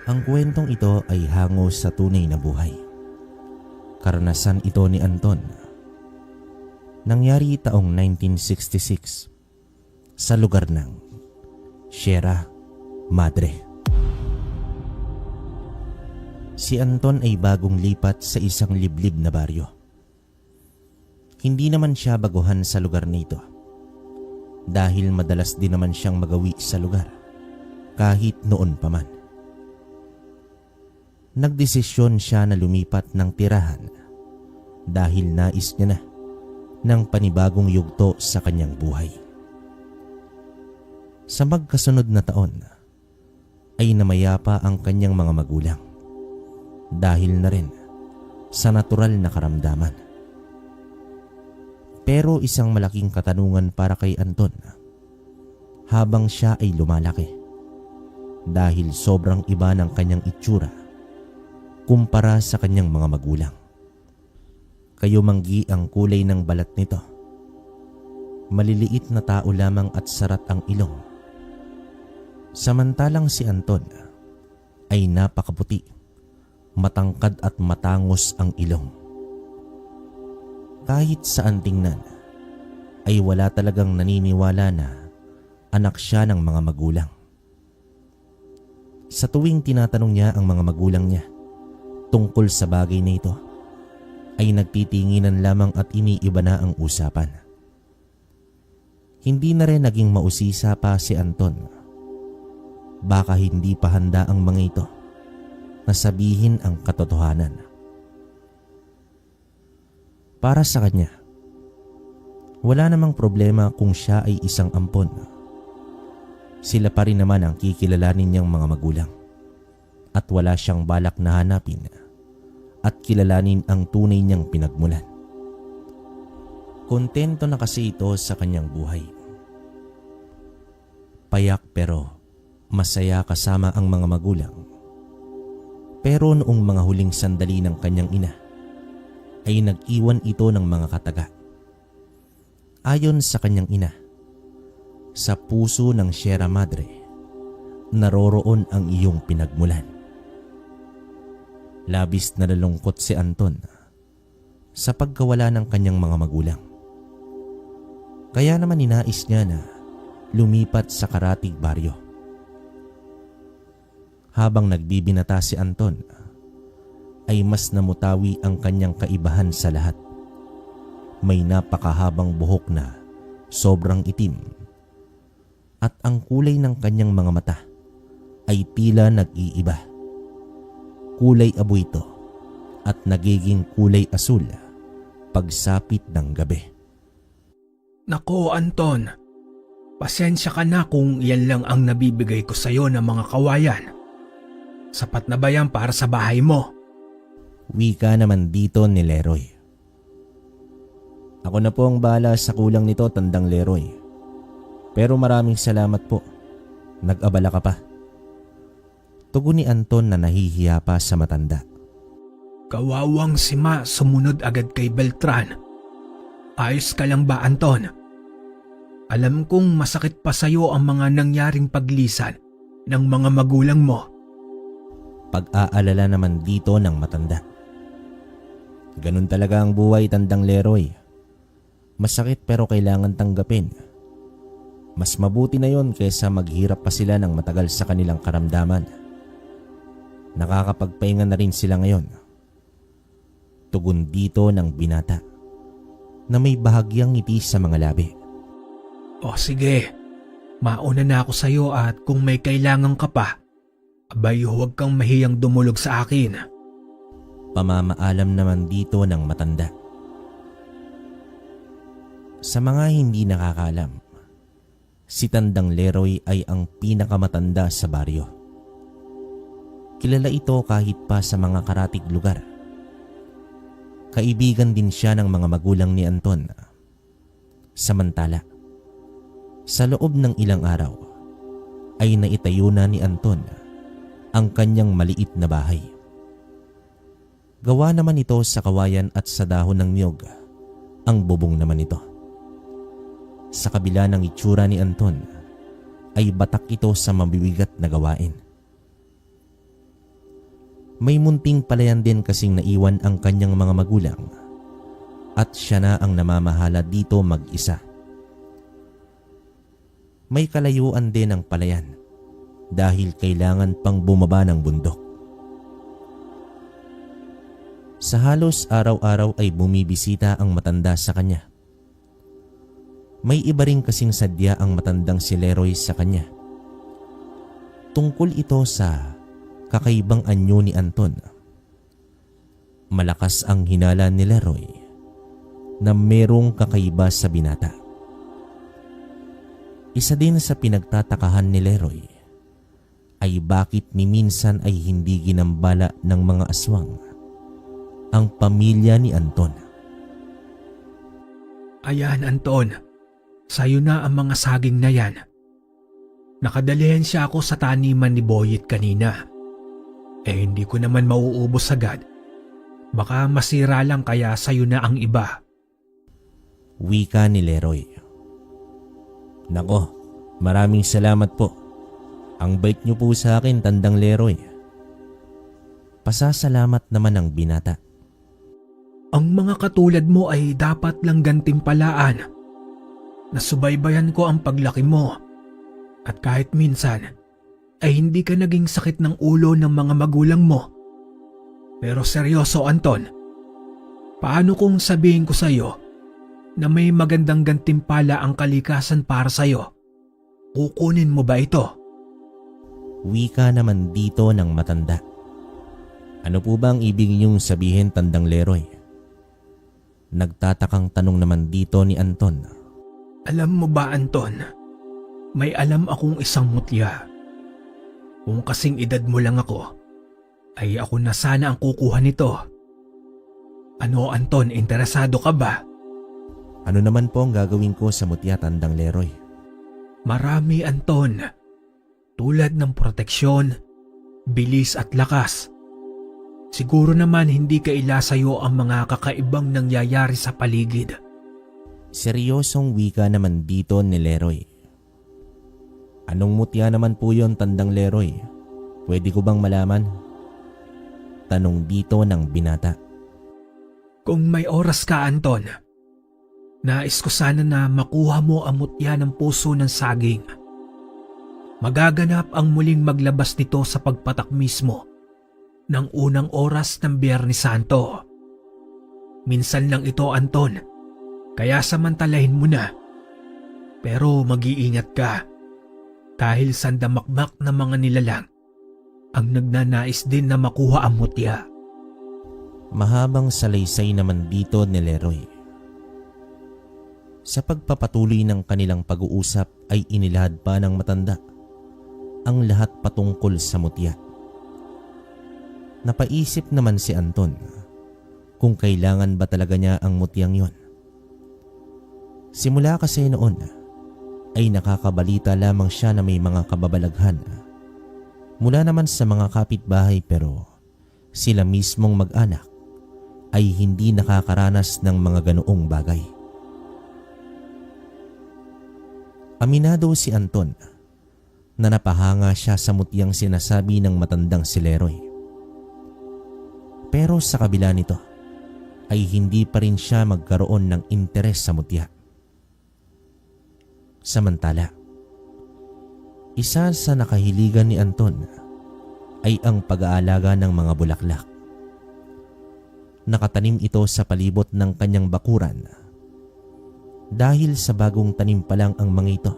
Ang kwentong ito ay hango sa tunay na buhay. Karanasan ito ni Anton. Nangyari taong 1966 sa lugar ng Sierra Madre. Si Anton ay bagong lipat sa isang liblib na baryo. Hindi naman siya baguhan sa lugar nito dahil madalas din naman siyang magawi sa lugar kahit noon pa man. Nagdesisyon siya na lumipat ng tirahan dahil nais niya na ng panibagong yugto sa kanyang buhay. Sa magkasunod na taon ay namayapa ang kanyang mga magulang dahil na rin sa natural na karamdaman. Pero isang malaking katanungan para kay Anton habang siya ay lumalaki dahil sobrang iba ng kanyang itsura kumpara sa kanyang mga magulang. Kayumanggi ang kulay ng balat nito. Maliliit na tao lamang at sarat ang ilong. Samantalang si Anton ay napakaputi, matangkad at matangos ang ilong. Kahit saan tingnan ay wala talagang naniniwala na anak siya ng mga magulang. Sa tuwing tinatanong niya ang mga magulang niya tungkol sa bagay na ito, ay nagtitinginan lamang at iniiba na ang usapan. Hindi na rin naging mausisa pa si Anton. Baka hindi pa handa ang mga ito na sabihin ang katotohanan. Para sa kanya, wala namang problema kung siya ay isang ampon. Sila pa rin naman ang kikilalanin niyang mga magulang at wala siyang balak na hanapin at kilalanin ang tunay niyang pinagmulan. Kontento na kasi ito sa kanyang buhay. Payak pero masaya kasama ang mga magulang. Pero noong mga huling sandali ng kanyang ina, ay nag-iwan ito ng mga kataga. Ayon sa kanyang ina, sa puso ng Sierra Madre, naroroon ang iyong pinagmulan. Labis na nalungkot si Anton sa pagkawala ng kanyang mga magulang. Kaya naman ninais niya na lumipat sa karatig baryo. Habang nagbibinata si Anton, ay mas namutawi ang kanyang kaibahan sa lahat. May napakahabang buhok na sobrang itim at ang kulay ng kanyang mga mata ay tila nag-iiba. Kulay abo ito at nagiging kulay asul pagsapit ng gabi. Nako Anton, pasensya ka na kung yan lang ang nabibigay ko sa'yo ng mga kawayan. Sapat na ba yan para sa bahay mo? Wika naman dito ni Leroy. Ako na po ang bahala sa kulang nito, Tandang Leroy. Pero maraming salamat po. Nag-abala ka pa. Tugon ni Anton na nahihiya pa sa matanda. Kawawang si Ma sumunod agad kay Beltran. Ayos ka lang ba Anton? Alam kong masakit pa sa'yo ang mga nangyaring paglisan ng mga magulang mo. Pag-aalala naman dito ng matanda. Ganun talaga ang buhay, Tandang Leroy. Masakit pero kailangan tanggapin. Mas mabuti na yon kaysa maghirap pa sila ng matagal sa kanilang karamdaman. Nakakapagpahinga na rin sila ngayon. Tugon dito ng binata na may bahagyang ngiti sa mga labi. O sige, mauna na ako sa'yo at kung may kailangan ka pa, abay huwag kang mahiyang dumulog sa akin. Pamamaalam naman dito ng matanda. Sa mga hindi nakakalam, si Tandang Leroy ay ang pinakamatanda sa baryo. Kilala ito kahit pa sa mga karatig lugar. Kaibigan din siya ng mga magulang ni Anton. Samantala, sa loob ng ilang araw ay naitayo na ni Anton ang kanyang maliit na bahay. Gawa naman ito sa kawayan at sa dahon ng niyog ang bubong naman ito. Sa kabila ng itsura ni Anton ay batak ito sa mabibigat na gawain. May munting palayan din kasing naiwan ang kanyang mga magulang at siya na ang namamahala dito mag-isa. May kalayuan din ang palayan dahil kailangan pang bumaba ng bundok. Sa halos araw-araw ay bumibisita ang matanda sa kanya. May iba rin kasing sadya ang matandang si Leroy sa kanya. Tungkol ito sa kakaibang anyo ni Anton. Malakas ang hinala ni Leroy na merong kakaiba sa binata. Isa din sa pinagtatakahan ni Leroy ay bakit ni minsan ay hindi ginambala ng mga aswang ang pamilya ni Anton. Ayan, Anton. Sa'yo na ang mga saging na yan. Nakadalihan siya ako sa taniman ni Boyet kanina. Hindi ko naman mauubos agad. Baka masira lang kaya sa'yo na ang iba. Wika ni Leroy. Nako, maraming salamat po. Ang bait niyo po sa akin, Tandang Leroy. Pasasalamat naman ang binata. Ang mga katulad mo ay dapat lang gantimpalaan. Nasubaybayan ko ang paglaki mo. At kahit minsan, ay hindi ka naging sakit ng ulo ng mga magulang mo. Pero seryoso, Anton. Paano kung sabihin ko sa'yo na may magandang gantimpala ang kalikasan para sa'yo? Kukunin mo ba ito? Wika naman dito ng matanda. Ano po ba ang ibig niyong sabihin, Tandang Leroy? Nagtatakang tanong naman dito ni Anton. Alam mo ba, Anton? May alam akong isang mutya. Kung kasing edad mo lang ako, ay ako na sana ang kukuha nito. Ano, Anton, interesado ka ba? Ano naman po ang gagawin ko sa mutya, Tandang Leroy? Marami, Anton. Tulad ng proteksyon, bilis at lakas. Siguro naman hindi kaila sa'yo ang mga kakaibang nangyayari sa paligid. Seryosong wika naman dito ni Leroy. Anong mutya naman po yon, Tandang Leroy? Pwede ko bang malaman? Tanong dito ng binata. Kung may oras ka, Anton, nais ko sana na makuha mo ang mutya ng puso ng saging. Magaganap ang muling maglabas nito sa pagpatak mismo ng unang oras ng Biyernes Santo. Minsan lang ito, Anton, kaya samantalahin mo na. Pero mag-iingat ka dahil sandamakmak na mga nilalang ang nagnanais din na makuha ang mutya. Mahabang salaysay naman dito ni Leroy. Sa pagpapatuloy ng kanilang pag-uusap ay inilahad pa ng matanda ang lahat patungkol sa mutya. Napaisip naman si Anton kung kailangan ba talaga niya ang mutyang yon. Simula kasi noon ay nakakabalita lamang siya na may mga kababalaghan mula naman sa mga kapitbahay, pero sila mismong mag-anak ay hindi nakakaranas ng mga ganoong bagay. Aminado si Anton na napahanga siya sa mutyang sinasabi ng matandang si Leroy. Pero sa kabila nito ay hindi pa rin siya magkaroon ng interes sa mutya. Samantala, isa sa nakahiligan ni Anton ay ang pag-aalaga ng mga bulaklak. Nakatanim ito sa palibot ng kanyang bakuran. Dahil sa bagong tanim pa lang ang mga ito,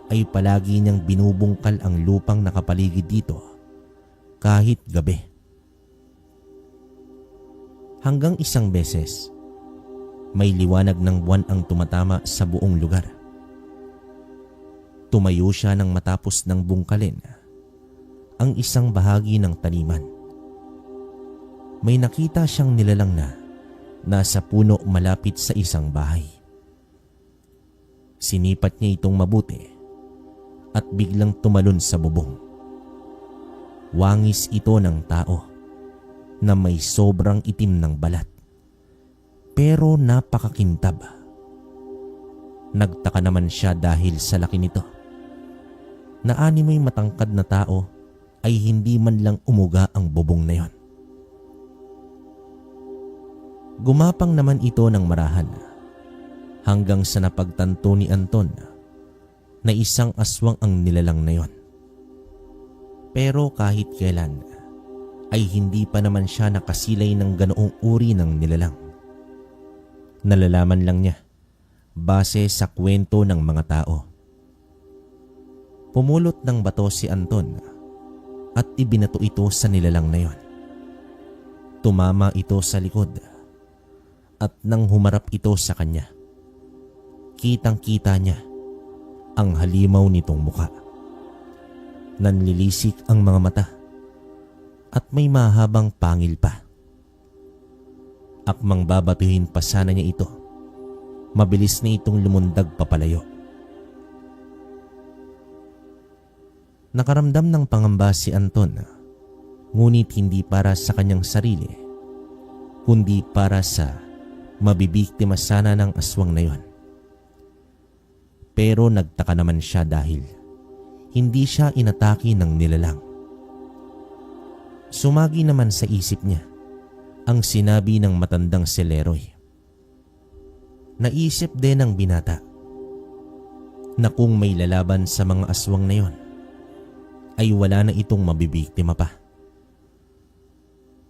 ay palagi niyang binubungkal ang lupang nakapaligid dito kahit gabi. Hanggang isang beses, may liwanag ng buwan ang tumatama sa buong lugar. Tumayo siya nang matapos ng bungkalin ang isang bahagi ng taniman. May nakita siyang nilalang na nasa puno malapit sa isang bahay. Sinipat niya itong mabuti at biglang tumalon sa bubong. Wangis ito ng tao na may sobrang itim ng balat, pero napakakintab. Nagtaka naman siya dahil sa laki nito. Na animoy matangkad na tao ay hindi man lang umuga ang bubong na yon. Gumapang naman ito ng marahan hanggang sa napagtanto ni Anton na isang aswang ang nilalang na yon. Pero kahit kailan ay hindi pa naman siya nakasilay ng ganoong uri ng nilalang. Nalalaman lang niya base sa kwento ng mga tao. Pumulot ng bato si Anton at ibinato ito sa nilalang na yon. Tumama ito sa likod at nang humarap ito sa kanya, kitang-kita niya ang halimaw nitong muka. Nanlilisik ang mga mata at may mahabang pangil pa. Akmang babatuhin pa sana niya ito, mabilis na itong lumundag papalayo. Nakaramdam ng pangamba si Anton, ngunit hindi para sa kanyang sarili, kundi para sa mabibiktima sana ng aswang na yon. Pero nagtaka naman siya dahil hindi siya inatake ng nilalang. Sumagi naman sa isip niya ang sinabi ng matandang si Leroy. Naisip din ng binata na kung may lalaban sa mga aswang na yon, ay wala na itong mabibiktima pa.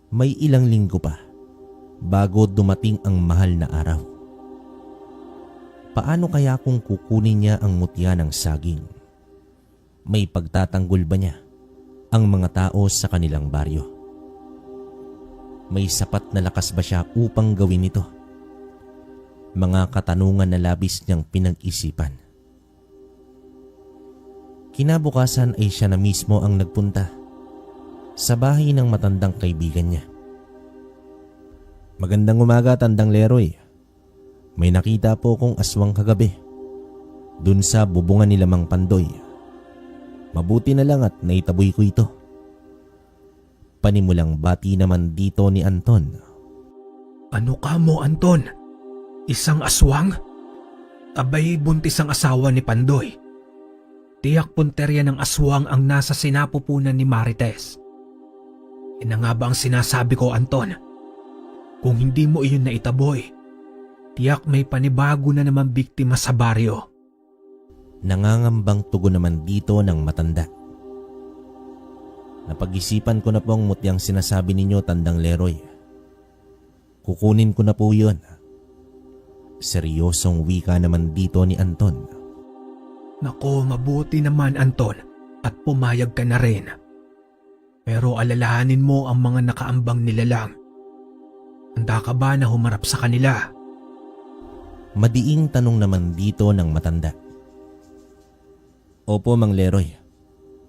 May ilang linggo pa bago dumating ang mahal na araw. Paano kaya kung kukunin niya ang mutya ng saging? May pagtatanggol ba niya ang mga tao sa kanilang baryo? May sapat na lakas ba siya upang gawin ito? Mga katanungan na labis niyang pinag-isipan. Kinabukasan ay siya na mismo ang nagpunta sa bahay ng matandang kaibigan niya. Magandang umaga, Tandang Leroy. May nakita po kong aswang kagabi dun sa bubungan ni Mang Pandoy. Mabuti na lang at naitaboy ko ito. Panimulang bati naman dito ni Anton. Ano ka mo, Anton? Isang aswang? Abay, buntis ang asawa ni Pandoy. Tiyak punterya ng aswang ang nasa sinapupunan ni Marites. Ina nga ba ang sinasabi ko, Anton? Kung hindi mo iyon na itaboy, tiyak may panibago na naman biktima sa baryo. Nangangambang tugon naman dito ng matanda. Napag-isipan ko na po ang mutyang sinasabi ninyo, Tandang Leroy. Kukunin ko na po yun. Seryosong wika naman dito ni Anton. Nako, mabuti naman, Anton, at pumayag ka na rin. Pero alalahanin mo ang mga nakaambang nilalang. Handa ka ba na humarap sa kanila? Madiing tanong naman dito ng matanda. Opo, Mang Leroy.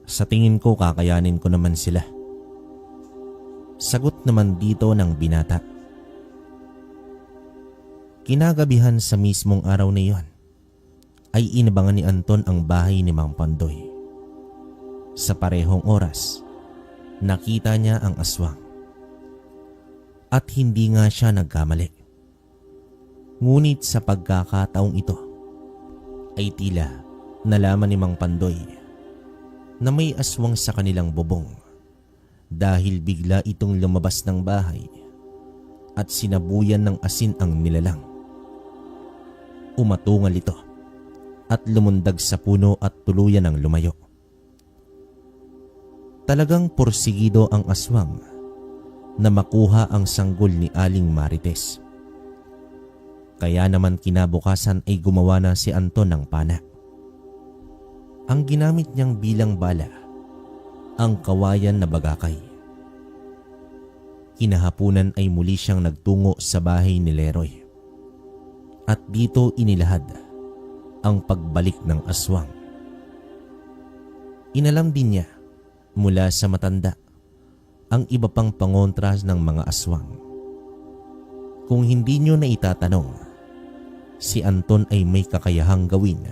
Sa tingin ko kakayanin ko naman sila. Sagot naman dito ng binata. Kinagabihan sa mismong araw na iyon ay inabangan ni Anton ang bahay ni Mang Pandoy. Sa parehong oras, nakita niya ang aswang. At hindi nga siya nagkamali. Ngunit sa pagkakataong ito, ay tila nalaman ni Mang Pandoy na may aswang sa kanilang bubong dahil bigla itong lumabas ng bahay at sinabuyan ng asin ang nilalang. Umatungal ito at lumundag sa puno at tuluyan ng lumayo. Talagang porsigido ang aswang na makuha ang sanggol ni Aling Marites. Kaya naman kinabukasan ay gumawa na si Anton ng pana. Ang ginamit niyang bilang bala, ang kawayan na bagakay. Kinahapunan ay muli siyang nagtungo sa bahay ni Leroy. At dito inilahad ang pagbalik ng aswang. Inalam din niya mula sa matanda ang iba pang pangontra ng mga aswang. Kung hindi nyo na itatanong, si Anton ay may kakayahang gawin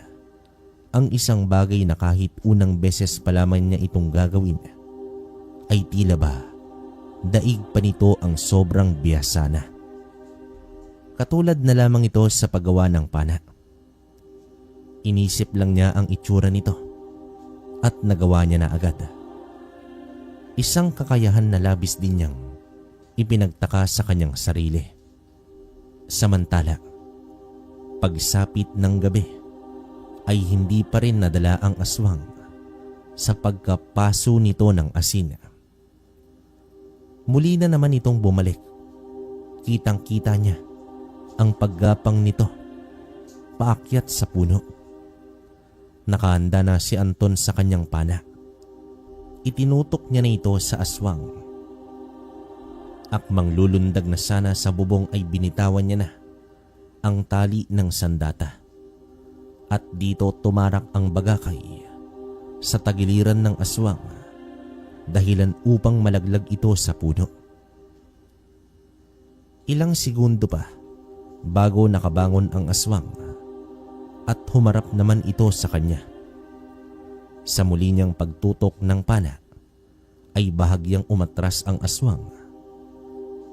ang isang bagay na kahit unang beses pa lamang niya itong gagawin, ay tila ba daig pa nito ang sobrang biyasa na. Katulad na lamang ito sa paggawa ng pana. Inisip lang niya ang itsura nito at nagawa niya na agad. Isang kakayahan na labis din niyang ipinagtaka sa kanyang sarili. Samantala, pagsapit ng gabi ay hindi pa rin nadala ang aswang sa pagkapaso nito ng asin. Muli na naman itong bumalik. Kitang-kita niya ang paggapang nito paakyat sa puno. Nakahanda na si Anton sa kanyang pana. Itinutok niya na ito sa aswang. Akmang lulundag na sana sa bubong ay binitawan niya na ang tali ng sandata. At dito tumarak ang bagakay sa tagiliran ng aswang dahilan upang malaglag ito sa puno. Ilang segundo pa bago nakabangon ang aswang at humarap naman ito sa kanya. Sa muli niyang pagtutok ng pana ay bahagyang umatras ang aswang.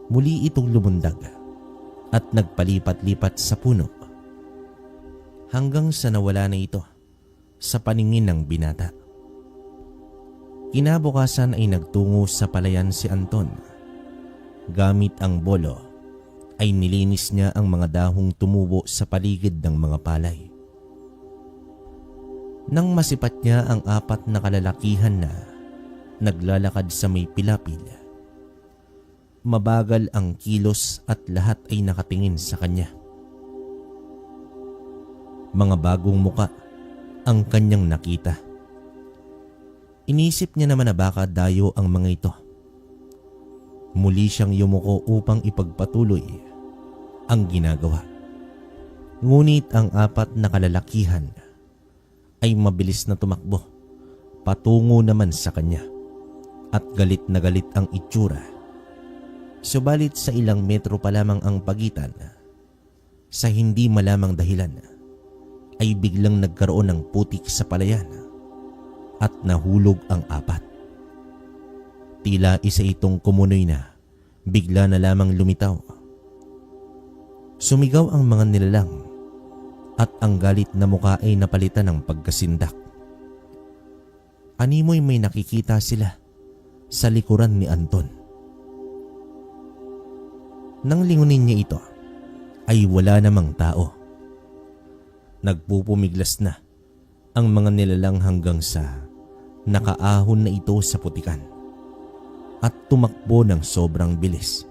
Muli itong lumundag at nagpalipat-lipat sa puno hanggang sa nawala na ito sa paningin ng binata. Kinabukasan ay nagtungo sa palayan si Anton. Gamit ang bolo ay nilinis niya ang mga dahong tumubo sa paligid ng mga palay. Nang masipat niya ang 4 na kalalakihan na naglalakad sa may pilapil, mabagal ang kilos at lahat ay nakatingin sa kanya. Mga bagong muka ang kanyang nakita. Inisip niya naman na baka dayo ang mga ito. Muli siyang yumuko upang ipagpatuloy ang ginagawa. Ngunit ang 4 na kalalakihan ay mabilis na tumakbo patungo naman sa kanya at galit na galit ang itsura. Subalit sa ilang metro pa lamang ang pagitan, sa hindi malamang dahilan ay biglang nagkaroon ng putik sa palayan at nahulog ang 4. Tila isa itong kumunoy na bigla na lamang lumitaw. Sumigaw ang mga nilalang at ang galit na mukha ay napalitan ng pagkasindak. Animoy may nakikita sila sa likuran ni Anton. Nang lingunin niya ito ay wala namang tao. Nagpupumiglas na ang mga nilalang hanggang sa nakaahon na ito sa putikan at tumakbo ng sobrang bilis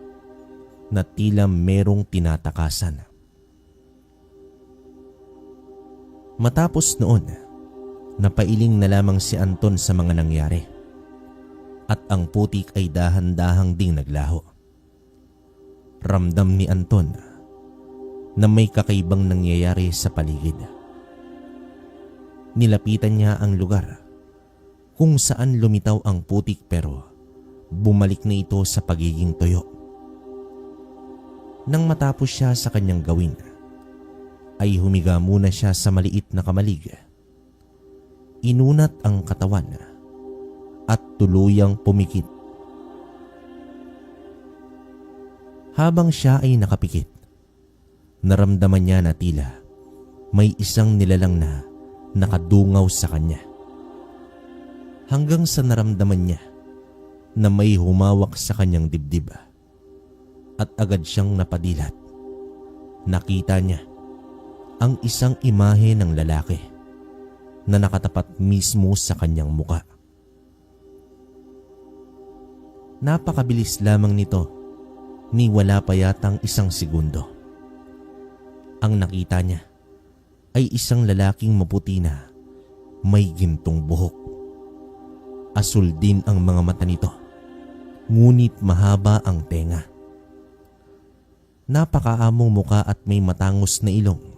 na tila merong tinatakasan. Matapos noon, napailing na lamang si Anton sa mga nangyari at ang putik ay dahan-dahang ding naglaho. Ramdam ni Anton na may kakaibang nangyayari sa paligid. Nilapitan niya ang lugar kung saan lumitaw ang putik pero bumalik na ito sa pagiging tuyo. Nang matapos siya sa kanyang gawin, ay humiga muna siya sa maliit na kamalig. Inunat ang katawan at tuluyang pumikit. Habang siya ay nakapikit, naramdaman niya na tila may isang nilalang na nakadungaw sa kanya. Hanggang sa naramdaman niya na may humawak sa kanyang dibdib at agad siyang napadilat. Nakita niya ang isang imahe ng lalaki na nakatapat mismo sa kanyang muka. Napakabilis lamang nito, ni wala pa yatang 1 segundo. Ang nakita niya ay isang lalaking maputi na may gintong buhok. Asul din ang mga mata nito, ngunit mahaba ang tenga. Napakaamong muka at may matangos na ilong.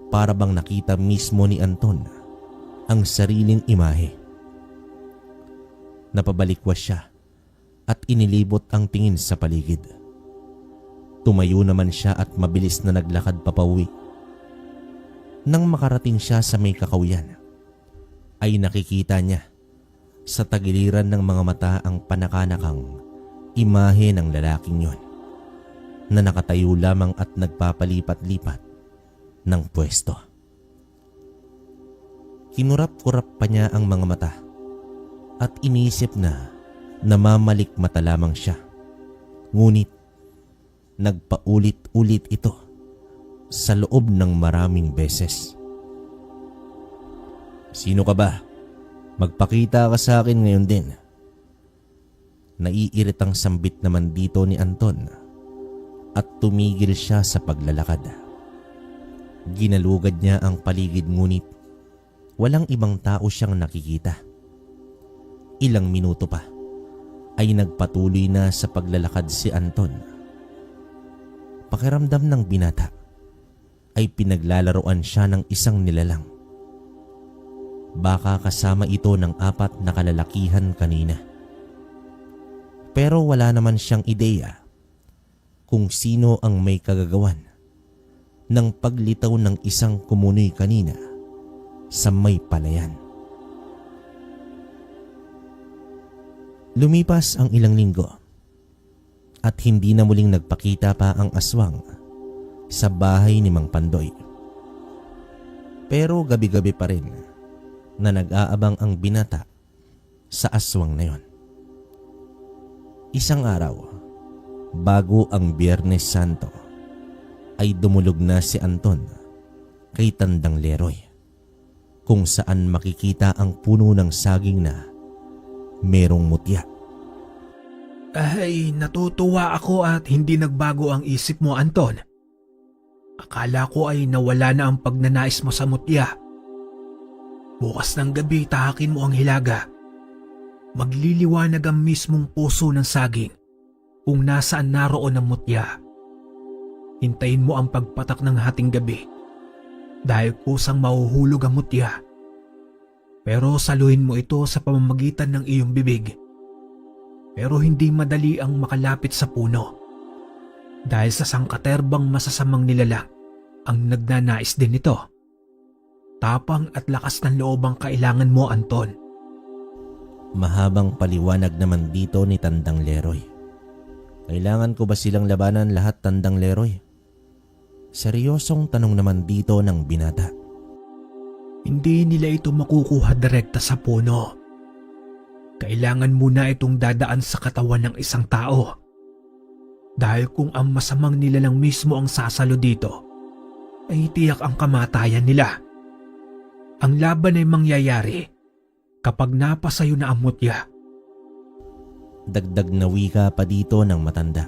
Para bang nakita mismo ni Anton ang sariling imahe. Napabalikwas siya at inilibot ang tingin sa paligid. Tumayo naman siya at mabilis na naglakad papauwi. Nang makarating siya sa may kakawian, ay nakikita niya sa tagiliran ng mga mata ang panakanakang imahe ng lalaking yon na nakatayo lamang at nagpapalipat-lipat ng pwesto. Kinurap-kurap pa niya ang mga mata at iniisip na namamalikmata lamang siya. Ngunit nagpaulit-ulit ito sa loob ng maraming beses. "Sino ka ba? Magpakita ka sa akin ngayon din." Naiiritang sambit naman dito ni Anton at tumigil siya sa paglalakad. Ginalugad niya ang paligid ngunit walang ibang tao siyang nakikita. Ilang minuto pa ay nagpatuloy na sa paglalakad si Anton. Pakiramdam ng binata ay pinaglalaroan siya ng isang nilalang. Baka kasama ito ng 4 na kalalakihan kanina. Pero wala naman siyang ideya kung sino ang may kagagawan ng paglitaw ng isang kumunoy kanina sa may palayan. Lumipas ang ilang linggo at hindi na muling nagpakita pa ang aswang sa bahay ni Mang Pandoy. Pero gabi-gabi pa rin na nag-aabang ang binata sa aswang na yon. Isang araw, bago ang Biyernes Santo, ay dumulog na si Anton kay Tandang Leroy, kung saan makikita ang puno ng saging na merong mutya. Ay, natutuwa ako at hindi nagbago ang isip mo, Anton. Akala ko ay nawala na ang pagnanais mo sa mutya. Bukas ng gabi, tahakin mo ang hilaga. Magliliwanag ang mismong puso ng saging kung nasaan naroon ang mutya. Hintayin mo ang pagpatak ng hating gabi dahil kusang mahuhulog ang mutya. Pero saluhin mo ito sa pamamagitan ng iyong bibig. Pero hindi madali ang makalapit sa puno dahil sa sangkaterbang masasamang nilalang ang nagnanais din ito. Tapang at lakas ng loob ang kailangan mo, Anton. Mahabang paliwanag naman dito ni Tandang Leroy. Kailangan ko ba silang labanan lahat, Tandang Leroy? Seryosong tanong naman dito ng binata. Hindi nila ito makukuha direkta sa puno. Kailangan muna itong dadaan sa katawan ng isang tao. Dahil kung ang masamang nilalang mismo ang sasalo dito, ay tiyak ang kamatayan nila. Ang laban ay mangyayari kapag napasayo na ang mutya. Dagdag na wika pa dito ng matanda.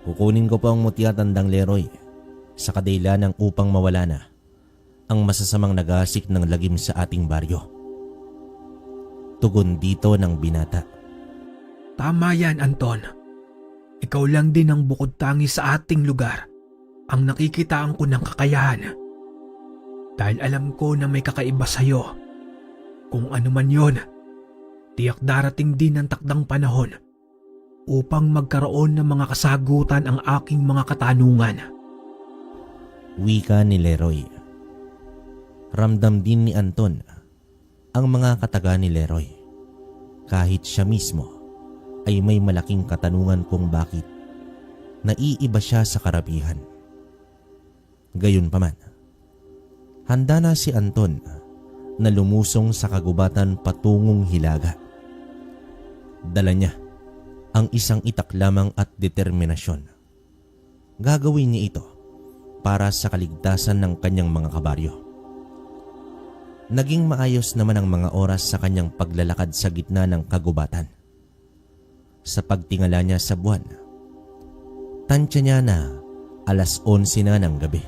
Kukunin ko po ang mutya, Tandang Leroy, sa kadailanang upang mawala na ang masasamang nagasik ng lagim sa ating baryo. Tugon dito ng binata. Tama yan, Anton. Ikaw lang din ang bukod tangi sa ating lugar ang nakikitaan ko ng kakayahan. Dahil alam ko na may kakaiba sa'yo. Kung ano man yon, tiyak darating din ang takdang panahon upang magkaroon ng mga kasagutan ang aking mga katanungan. Wika ni Leroy. Ramdam din ni Anton ang mga kataga ni Leroy. Kahit siya mismo ay may malaking katanungan kung bakit naiiba siya sa karamihan. Gayunpaman, handa na si Anton na lumusong sa kagubatan patungong Hilaga. Dala niya ang isang itak lamang at determinasyon. Gagawin niya ito para sa kaligtasan ng kanyang mga kabaryo. Naging maayos naman ang mga oras sa kanyang paglalakad sa gitna ng kagubatan. Sa pagtingala niya sa buwan, tansya niya na 11:00 na ng gabi.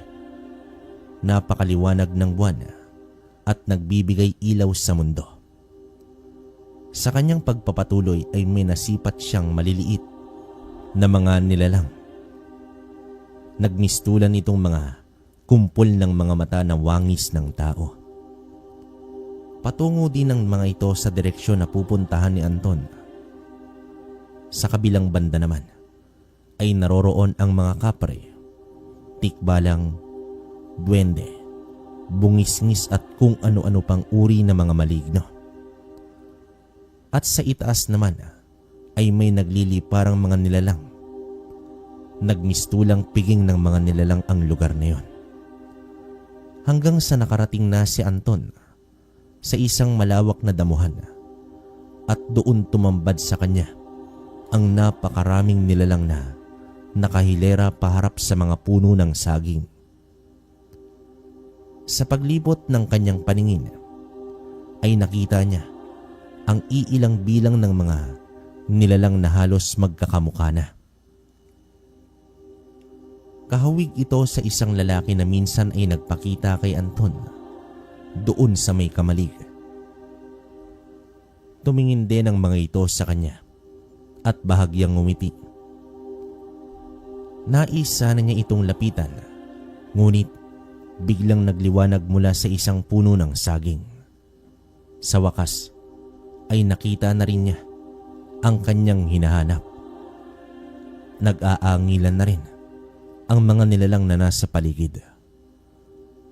Napakaliwanag ng buwan at nagbibigay ilaw sa mundo. Sa kanyang pagpapatuloy ay may nasipat siyang maliliit na mga nilalang. Nagmistulan itong mga kumpol ng mga mata na wangis ng tao. Patungo din ng mga ito sa direksyon na pupuntahan ni Anton. Sa kabilang banda naman ay naroroon ang mga kapre, tikbalang, duwende, bungisngis at kung ano-ano pang uri ng mga maligno. At sa itaas naman ay may nagliliparang mga nilalang. Nagmistulang piging ng mga nilalang ang lugar na yon. Hanggang sa nakarating na si Anton sa isang malawak na damuhan at doon tumambad sa kanya ang napakaraming nilalang na nakahilera paharap sa mga puno ng saging. Sa paglibot ng kanyang paningin ay nakita niya ang iilang bilang ng mga nilalang na halos magkakamukha na. Kahawig ito sa isang lalaki na minsan ay nagpakita kay Anton doon sa may kamalig. Tumingin din ang mga ito sa kanya at bahagyang ngumiti. Nais sana niya itong lapitan, ngunit biglang nagliwanag mula sa isang puno ng saging. Sa wakas ay nakita na rin niya ang kanyang hinahanap. Nag-aangilan na rin ang mga nilalang na nasa paligid.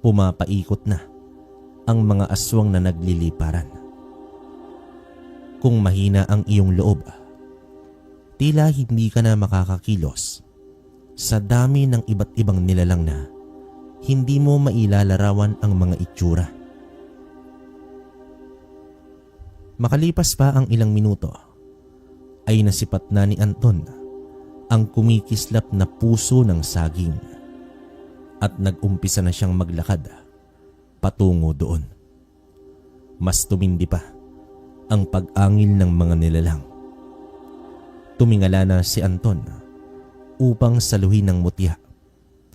Pumapaikot na ang mga aswang na nagliliparan. Kung mahina ang iyong loob, tila hindi ka na makakakilos sa dami ng iba't ibang nilalang na hindi mo mailalarawan ang mga itsura. Makalipas pa ang ilang minuto, ay nasipat na ni Anton ang kumikislap na puso ng saging at nag-umpisa na siyang maglakad patungo doon. Mas tumindi pa ang pag-angil ng mga nilalang. Tumingala na si Anton upang saluhin ng mutya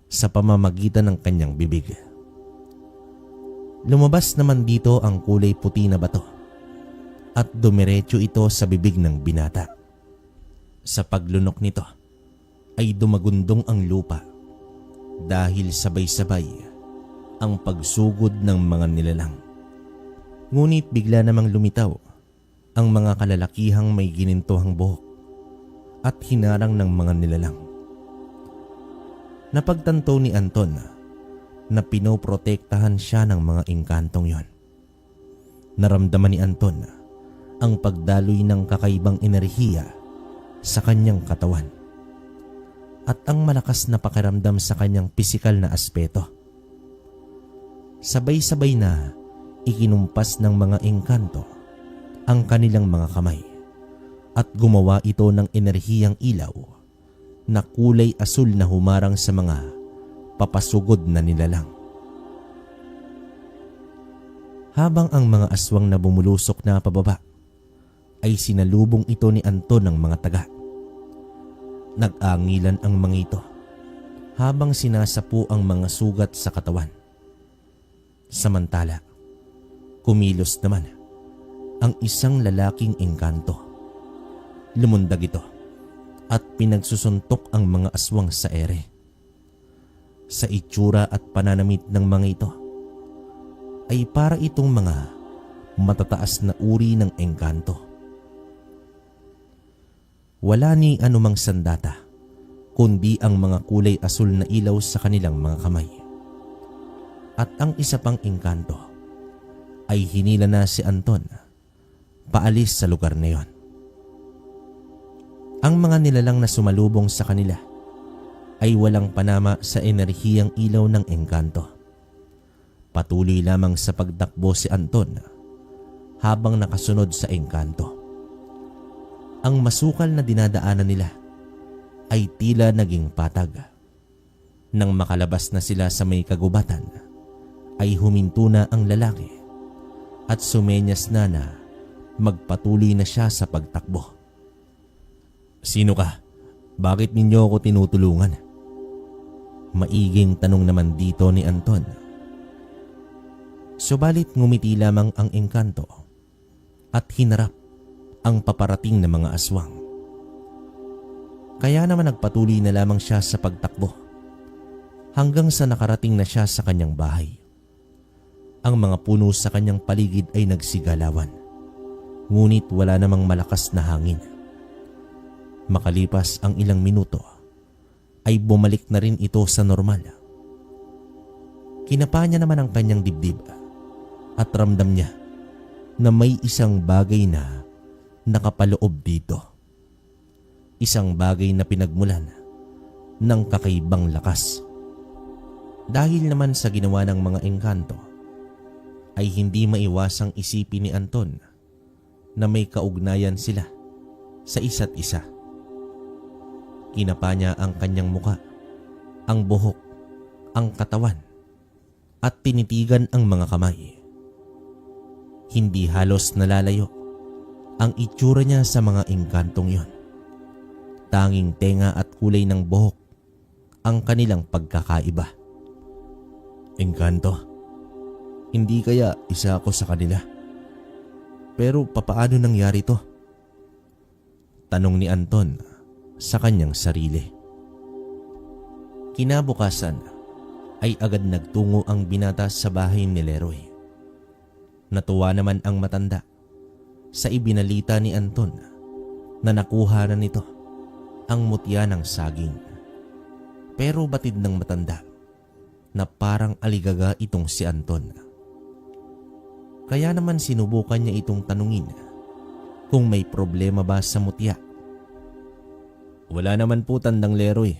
sa pamamagitan ng kanyang bibig. Lumabas naman dito ang kulay puti na bato at dumiretso ito sa bibig ng binata. Sa paglunok nito ay dumagundong ang lupa dahil sabay-sabay ang pagsugod ng mga nilalang. Ngunit bigla namang lumitaw ang mga kalalakihang may ginintuhang buhok at hinarang ng mga nilalang. Napagtanto ni Anton na pinoprotektahan siya ng mga engkantong yon. Naramdaman ni Anton ang pagdaloy ng kakaibang enerhiya sa kanyang katawan at ang malakas na pakiramdam sa kanyang pisikal na aspeto. Sabay-sabay na ikinumpas ng mga engkanto ang kanilang mga kamay at gumawa ito ng enerhiyang ilaw na kulay asul na humarang sa mga papasugod na nilalang. Habang ang mga aswang na bumulusok na pababa ay sinalubong ito ni Anton ng mga taga. Nag-angilan ang mga ito habang sinasapu ang mga sugat sa katawan. Samantala, kumilos naman ang isang lalaking engkanto. Lumundag ito at pinagsusuntok ang mga aswang sa ere. Sa itsura at pananamit ng mga ito ay para itong mga matataas na uri ng engkanto. Wala ni anumang sandata kundi ang mga kulay asul na ilaw sa kanilang mga kamay. At ang isa pang engkanto ay hinila na si Anton paalis sa lugar na yon. Ang mga nilalang na sumalubong sa kanila ay walang panama sa enerhiyang ilaw ng engkanto. Patuloy lamang sa pagtakbo si Anton habang nakasunod sa engkanto. Ang masukal na dinadaanan nila ay tila naging patag. Nang makalabas na sila sa may kagubatan, ay huminto na ang lalaki at sumenyas na magpatuloy na siya sa pagtakbo. "Sino ka? Bakit ninyo ako tinutulungan?" Maiging tanong naman dito ni Anton. Subalit ngumiti lamang ang engkanto at hinarap ang paparating na mga aswang. Kaya naman nagpatuloy na lamang siya sa pagtakbo hanggang sa nakarating na siya sa kanyang bahay. Ang mga puno sa kanyang paligid ay nagsigalawan, ngunit wala namang malakas na hangin. Makalipas ang ilang minuto ay bumalik na rin ito sa normal. Kinapa niya naman ang kanyang dibdib at ramdam niya na may isang bagay na nakapaloob dito. Isang bagay na pinagmulan ng kakaibang lakas. Dahil naman sa ginawa ng mga engkanto, ay hindi maiwasang isipin ni Anton na may kaugnayan sila sa isa't isa. Kinapa niya ang kanyang muka, ang buhok, ang katawan, at tinitigan ang mga kamay. Hindi halos nalalayo ang itsura niya sa mga engkantong yon. Tanging tenga at kulay ng buhok ang kanilang pagkakaiba. Engkanto? Hindi kaya isa ako sa kanila? Pero papaano nangyari to? Tanong ni Anton sa kanyang sarili. Kinabukasan ay agad nagtungo ang binata sa bahay ni Leroy. Natuwa naman ang matanda sa ibinalita ni Anton na nakuha na nito ang mutya ng saging. Pero batid ng matanda na parang aligaga itong si Anton. Kaya naman sinubukan niya itong tanungin kung may problema ba sa mutya. Wala naman po, Tandang Leroy.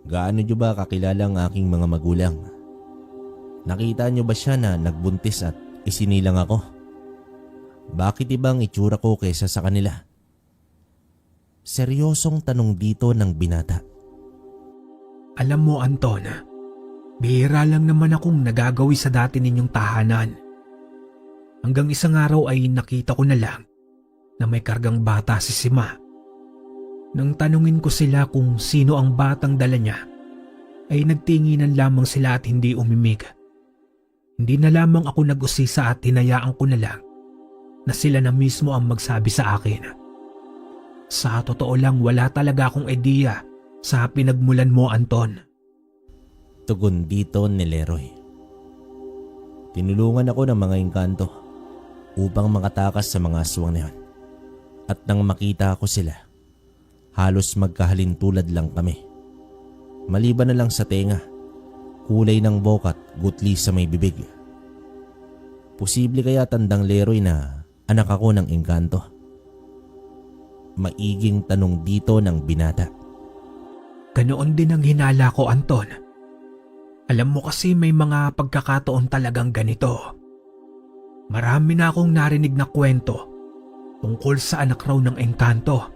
Gaano niyo ba kakilala ang aking mga magulang? Nakita niyo ba siya na nagbuntis at isinilang ako? Bakit ibang itsura ko kaysa sa kanila? Seryosong tanong dito ng binata. Alam mo, Anton, bihira lang naman akong nagagawi sa dati ninyong tahanan. Hanggang isang araw ay nakita ko na lang na may kargang bata si Sima. Nang tanungin ko sila kung sino ang batang dala niya, ay nagtinginan lamang sila at hindi umimig. Hindi na lamang ako nag-usisa at hinayaan ko na lang na sila na mismo ang magsabi sa akin. Sa totoo lang, wala talaga akong ideya sa pinagmulan mo, Anton. Tugon dito ni Leroy. Tinulungan ako ng mga engkanto upang makatakas sa mga aswang na yun. At nang makita ko sila, halos magkahalintulad lang kami. Maliban na lang sa tenga, kulay ng bokat, gutli sa may bibig. Posible kaya, Tandang Leroy, na anak ako ng engkanto? Maiging tanong dito ng binata. Ganoon din ang hinala ko, Anton. Alam mo kasi may mga pagkakataon talagang ganito. Marami na akong narinig na kwento tungkol sa anak raw ng engkanto.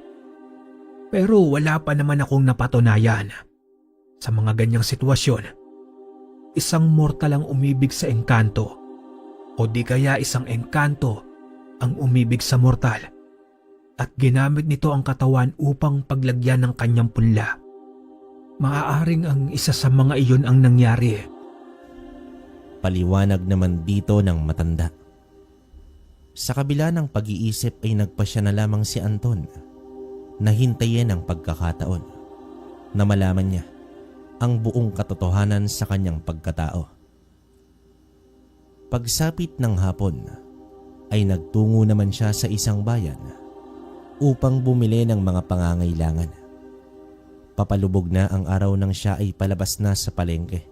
Pero wala pa naman akong napatunayan. Sa mga ganyang sitwasyon, isang mortal ang umibig sa engkanto o di kaya isang engkanto ang umibig sa mortal at ginamit nito ang katawan upang paglagyan ng kanyang punla. Maaaring ang isa sa mga iyon ang nangyari. Paliwanag naman dito ng matanda. Sa kabila ng pag-iisip ay nagpasya na lamang si Anton na hintayin ang pagkakataon na malaman niya ang buong katotohanan sa kanyang pagkatao. Pagsapit ng hapon ay nagtungo naman siya sa isang bayan upang bumili ng mga pangangailangan. Papalubog na ang araw nang siya ay palabas na sa palengke.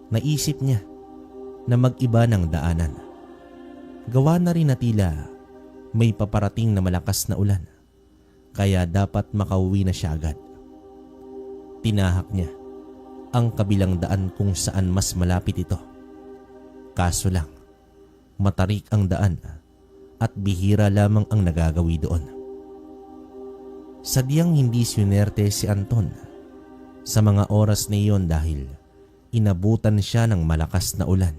Naisip niya na mag-iba ng daanan. Gawa na rin na tila may paparating na malakas na ulan, kaya dapat makauwi na siya agad. Tinahak niya ang kabilang daan kung saan mas malapit ito. Kaso lang, matarik ang daan at bihira lamang ang nagagawi doon. Sadyang hindi swinerte si Anton sa mga oras na iyon dahil inabutan siya ng malakas na ulan.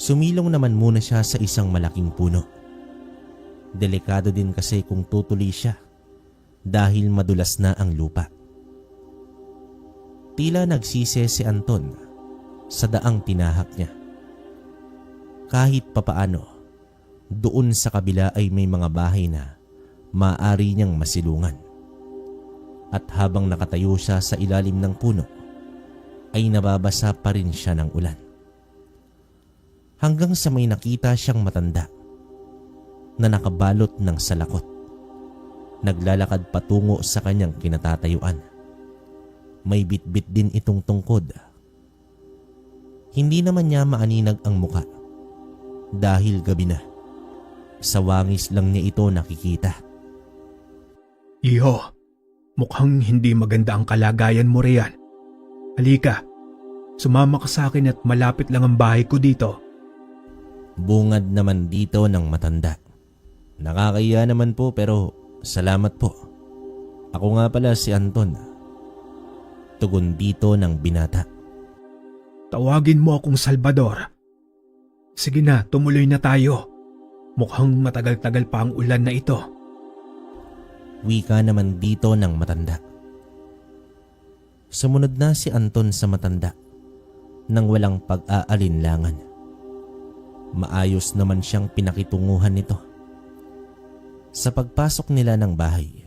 Sumilong naman muna siya sa isang malaking puno. Delikado din kasi kung tutuloy siya dahil madulas na ang lupa. Tila nagsisi si Anton sa daang tinahak niya. Kahit papaano, doon sa kabila ay may mga bahay na maaari niyang masilungan. At habang nakatayo siya sa ilalim ng puno, ay nababasa pa rin siya ng ulan. Hanggang sa may nakita siyang matanda na nakabalot ng salakot. Naglalakad patungo sa kanyang kinatatayuan. May bitbit din itong tungkod. Hindi naman niya maaninag ang muka dahil gabi na. Sa wangis lang niya ito nakikita. Iho, mukhang hindi maganda ang kalagayan mo riyan. Halika, sumama ka sa akin at malapit lang ang bahay ko dito. Bungad naman dito ng matanda. Nakakahiya naman po pero salamat po. Ako nga pala si Anton. Tugon dito ng binata. Tawagin mo akong Salvador. Sige na, tumuloy na tayo. Mukhang matagal-tagal pa ang ulan na ito. Wika naman dito ng matanda. Sumunod na si Anton sa matanda nang walang pag-aalinlangan. Maayos naman siyang pinakitunguhan nito. Sa pagpasok nila ng bahay,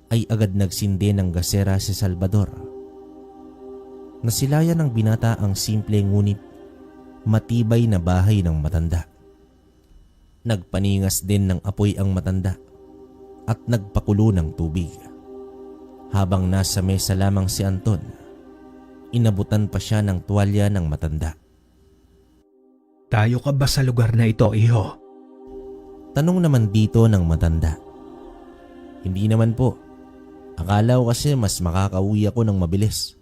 ay agad nagsindi ng gasera si Salvador. Nasilayan ng binata ang simple ngunit matibay na bahay ng matanda. Nagpaningas din ng apoy ang matanda at nagpakulo ng tubig. Habang nasa mesa lamang si Anton, inabutan pa siya ng tuwalya ng matanda. Tayo ka ba sa lugar na ito, iho? Tanong naman dito ng matanda. Hindi naman po. Akala ko kasi mas makakauwi ako ng mabilis.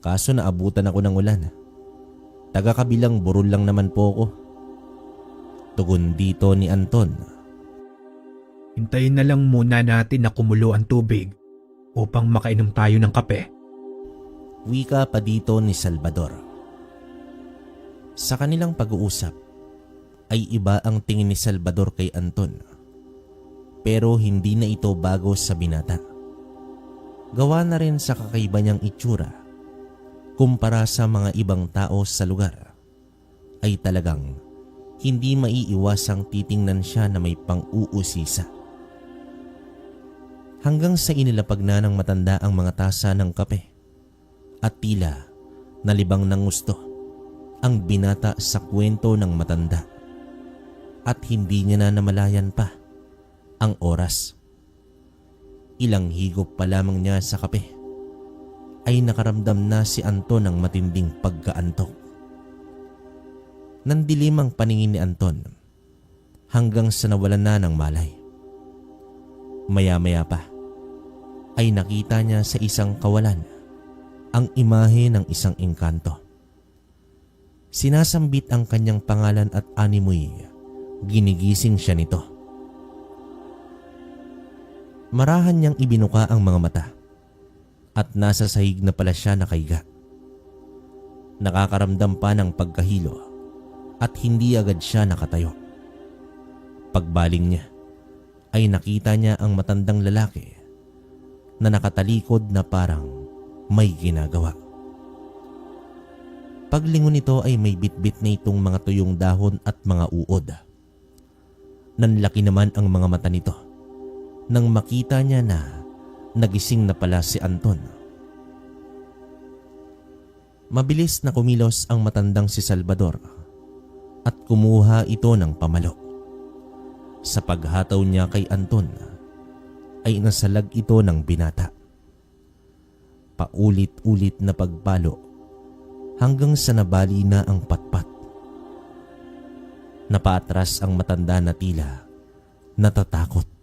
Kaso naabutan ako ng ulan. Taga-kabilang burol lang naman po ako. Tugon dito ni Anton. Hintayin na lang muna natin na kumulo ang tubig upang makainom tayo ng kape. Wika pa dito ni Salvador. Sa kanilang pag-uusap ay iba ang tingin ni Salvador kay Anton. Pero hindi na ito bago sa binata. Gawa na rin sa kakaiba niyang itsura kumpara sa mga ibang tao sa lugar, ay talagang hindi maiiwasang titingnan siya na may pang-uusisa. Hanggang sa inilapag na ng matanda ang mga tasa ng kape at tila nalibang ng gusto ang binata sa kwento ng matanda at hindi niya na namalayan pa ang oras. Ilang higop pa lamang niya sa kape ay nakaramdam na si Anton ng matinding pagkaantok. Nandilim ang paningin ni Anton hanggang sa nawalan na ng malay. Maya-maya pa ay nakita niya sa isang kawalan ang imahe ng isang engkanto. Sinasambit ang kanyang pangalan at animoy ginigising siya nito. Marahan niyang ibinuka ang mga mata at nasa sahig na pala siya nakaiga. Nakakaramdam pa ng pagkahilo at hindi agad siya nakatayo. Pagbaling niya ay nakita niya ang matandang lalaki na nakatalikod na parang may ginagawa. Paglingon nito ay may bitbit na itong mga tuyong dahon at mga uod. Nanlaki naman ang mga mata nito nang makita niya na nagising na pala si Anton. Mabilis na kumilos ang matandang si Salvador at kumuha ito ng pamalo. Sa paghataw niya kay Anton ay nasalag ito ng binata. Paulit-ulit na pagpalo hanggang sa nabali na ang patpat. Napaatras ang matanda na tila natatakot.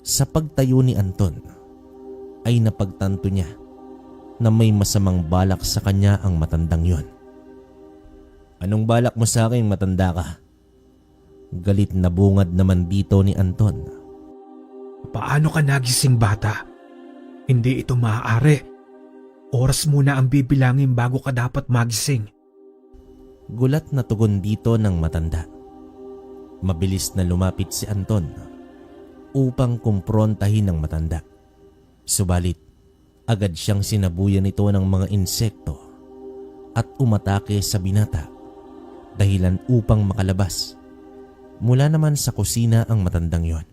Sa pagtayo ni Anton ay napagtanto niya na may masamang balak sa kanya ang matandang yon. Anong balak mo sa akin, matanda ka? Galit na bungad naman dito ni Anton. Paano ka nagising, bata? Hindi ito maaari. Oras muna ang bibilangin bago ka dapat magising. Gulat na tugon dito ng matanda. Mabilis na lumapit si Anton upang kumprontahin ng matanda. Subalit, agad siyang sinabuyan nito ng mga insekto at umatake sa binata dahilan upang makalabas mula naman sa kusina ang matandang yon.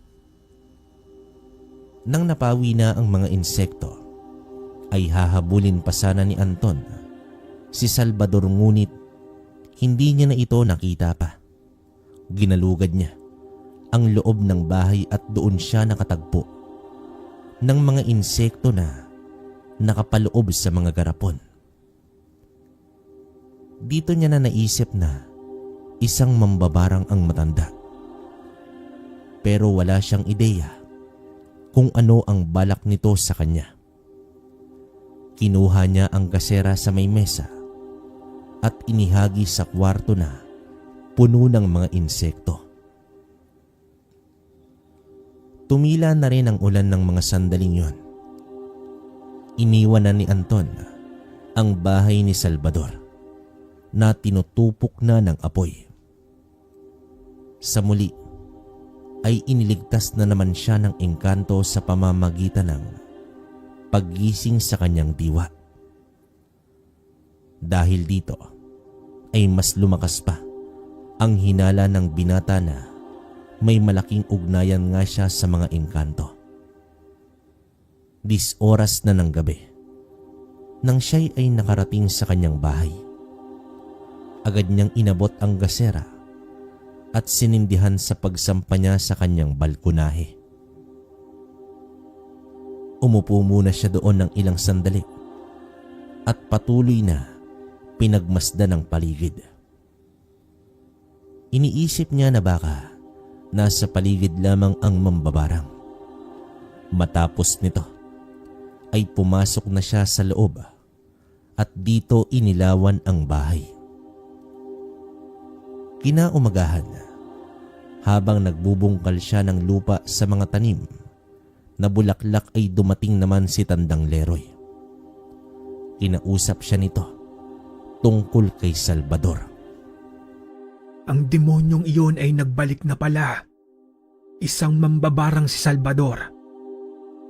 Nang napawi na ang mga insekto, ay hahabulin pa sana ni Anton si Salvador ngunit hindi niya na ito nakita pa. Ginalugad niya ang loob ng bahay at doon siya nakatagpo ng mga insekto na nakapaloob sa mga garapon. Dito niya na naisip na isang mambabarang ang matanda. Pero wala siyang ideya kung ano ang balak nito sa kanya. Kinuha niya ang gasera sa may mesa at inihagi sa kwarto na puno ng mga insekto. Tumila na rin ang ulan ng mga sandaling yon. Iniwan na ni Anton ang bahay ni Salvador na tinutupok na ng apoy. Sa muli ay iniligtas na naman siya ng engkanto sa pamamagitan ng paggising sa kanyang diwa. Dahil dito ay mas lumakas pa ang hinala ng binata na may malaking ugnayan nga siya sa mga engkanto. 10 oras na ng gabi nang siya'y ay nakarating sa kanyang bahay. Agad niyang inabot ang gasera at sinindihan sa pagsampa niya sa kanyang balkonahe. Umupo muna siya doon ng ilang sandali at patuloy na pinagmasdan ang paligid. Iniisip niya na baka nasa paligid lamang ang mambabarang. Matapos nito ay pumasok na siya sa loob at dito inilawan ang bahay. Kinaumagahan, habang nagbubungkal siya ng lupa sa mga tanim na bulaklak ay dumating naman si Tandang Leroy. Kinausap siya nito tungkol kay Salvador. Ang demonyong iyon ay nagbalik na pala. Isang mambabarang si Salvador.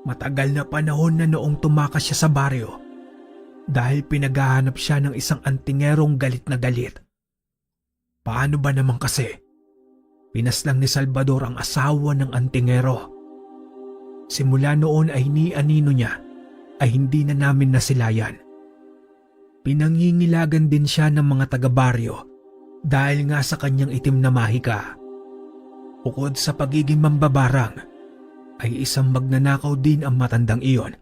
Matagal na panahon na noong tumakas siya sa baryo dahil pinaghahanap siya ng isang antingerong galit na galit. Paano ba naman kasi? Pinaslang ni Salvador ang asawa ng antingero. Simula noon ay ni anino niya ay hindi na namin nasilayan. Pinangingilagan din siya ng mga taga-baryo dahil nga sa kanyang itim na mahika. Bukod sa pagiging mambabarang, ay isang magnanakaw din ang matandang iyon.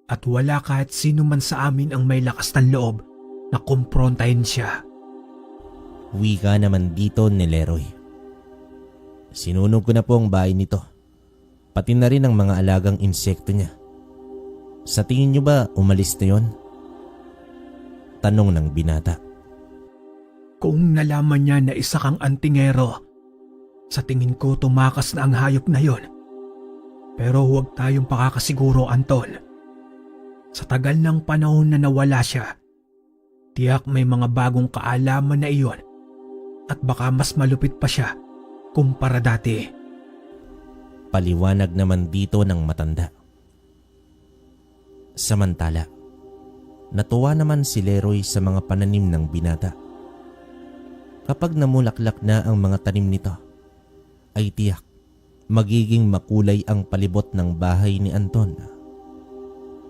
At wala kahit sino man sa amin ang may lakas ng loob na kumprontahin siya. Wika naman dito ni Leroy. Sinunog ko na po ang bahay nito, pati na rin ang mga alagang insekto niya. Sa tingin niyo ba umalis na yon? Tanong ng binata. Kung nalaman niya na isa kang antingero, sa tingin ko tumakas na ang hayop na yon. Pero huwag tayong pakakasiguro, Anton. Sa tagal ng panahon na nawala siya, tiyak may mga bagong kaalaman na iyon at baka mas malupit pa siya kumpara dati. Paliwanag naman dito ng matanda. Samantala, natuwa naman si Leroy sa mga pananim ng binata. Kapag namulaklak na ang mga tanim nito, ay tiyak magiging makulay ang palibot ng bahay ni Anton.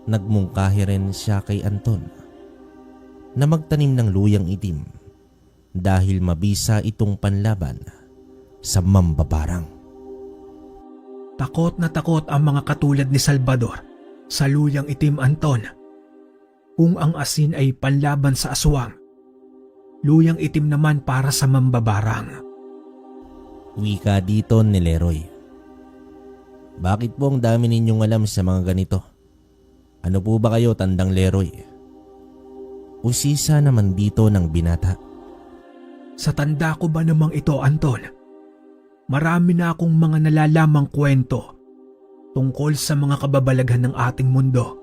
Nagmungkahi rin siya kay Anton na magtanim ng luyang itim dahil mabisa itong panlaban sa mambabarang. Takot na takot ang mga katulad ni Salvador sa luyang itim, Anton. Kung ang asin ay panlaban sa aswang, luyang itim naman para sa mambabarang. Wika dito ni Leroy. Bakit po ang dami ninyong alam sa mga ganito? Ano po ba kayo, Tandang Leroy? Usisa naman dito ng binata. Sa tanda ko ba namang ito, Anton? Marami na akong mga nalalamang kwento tungkol sa mga kababalaghan ng ating mundo.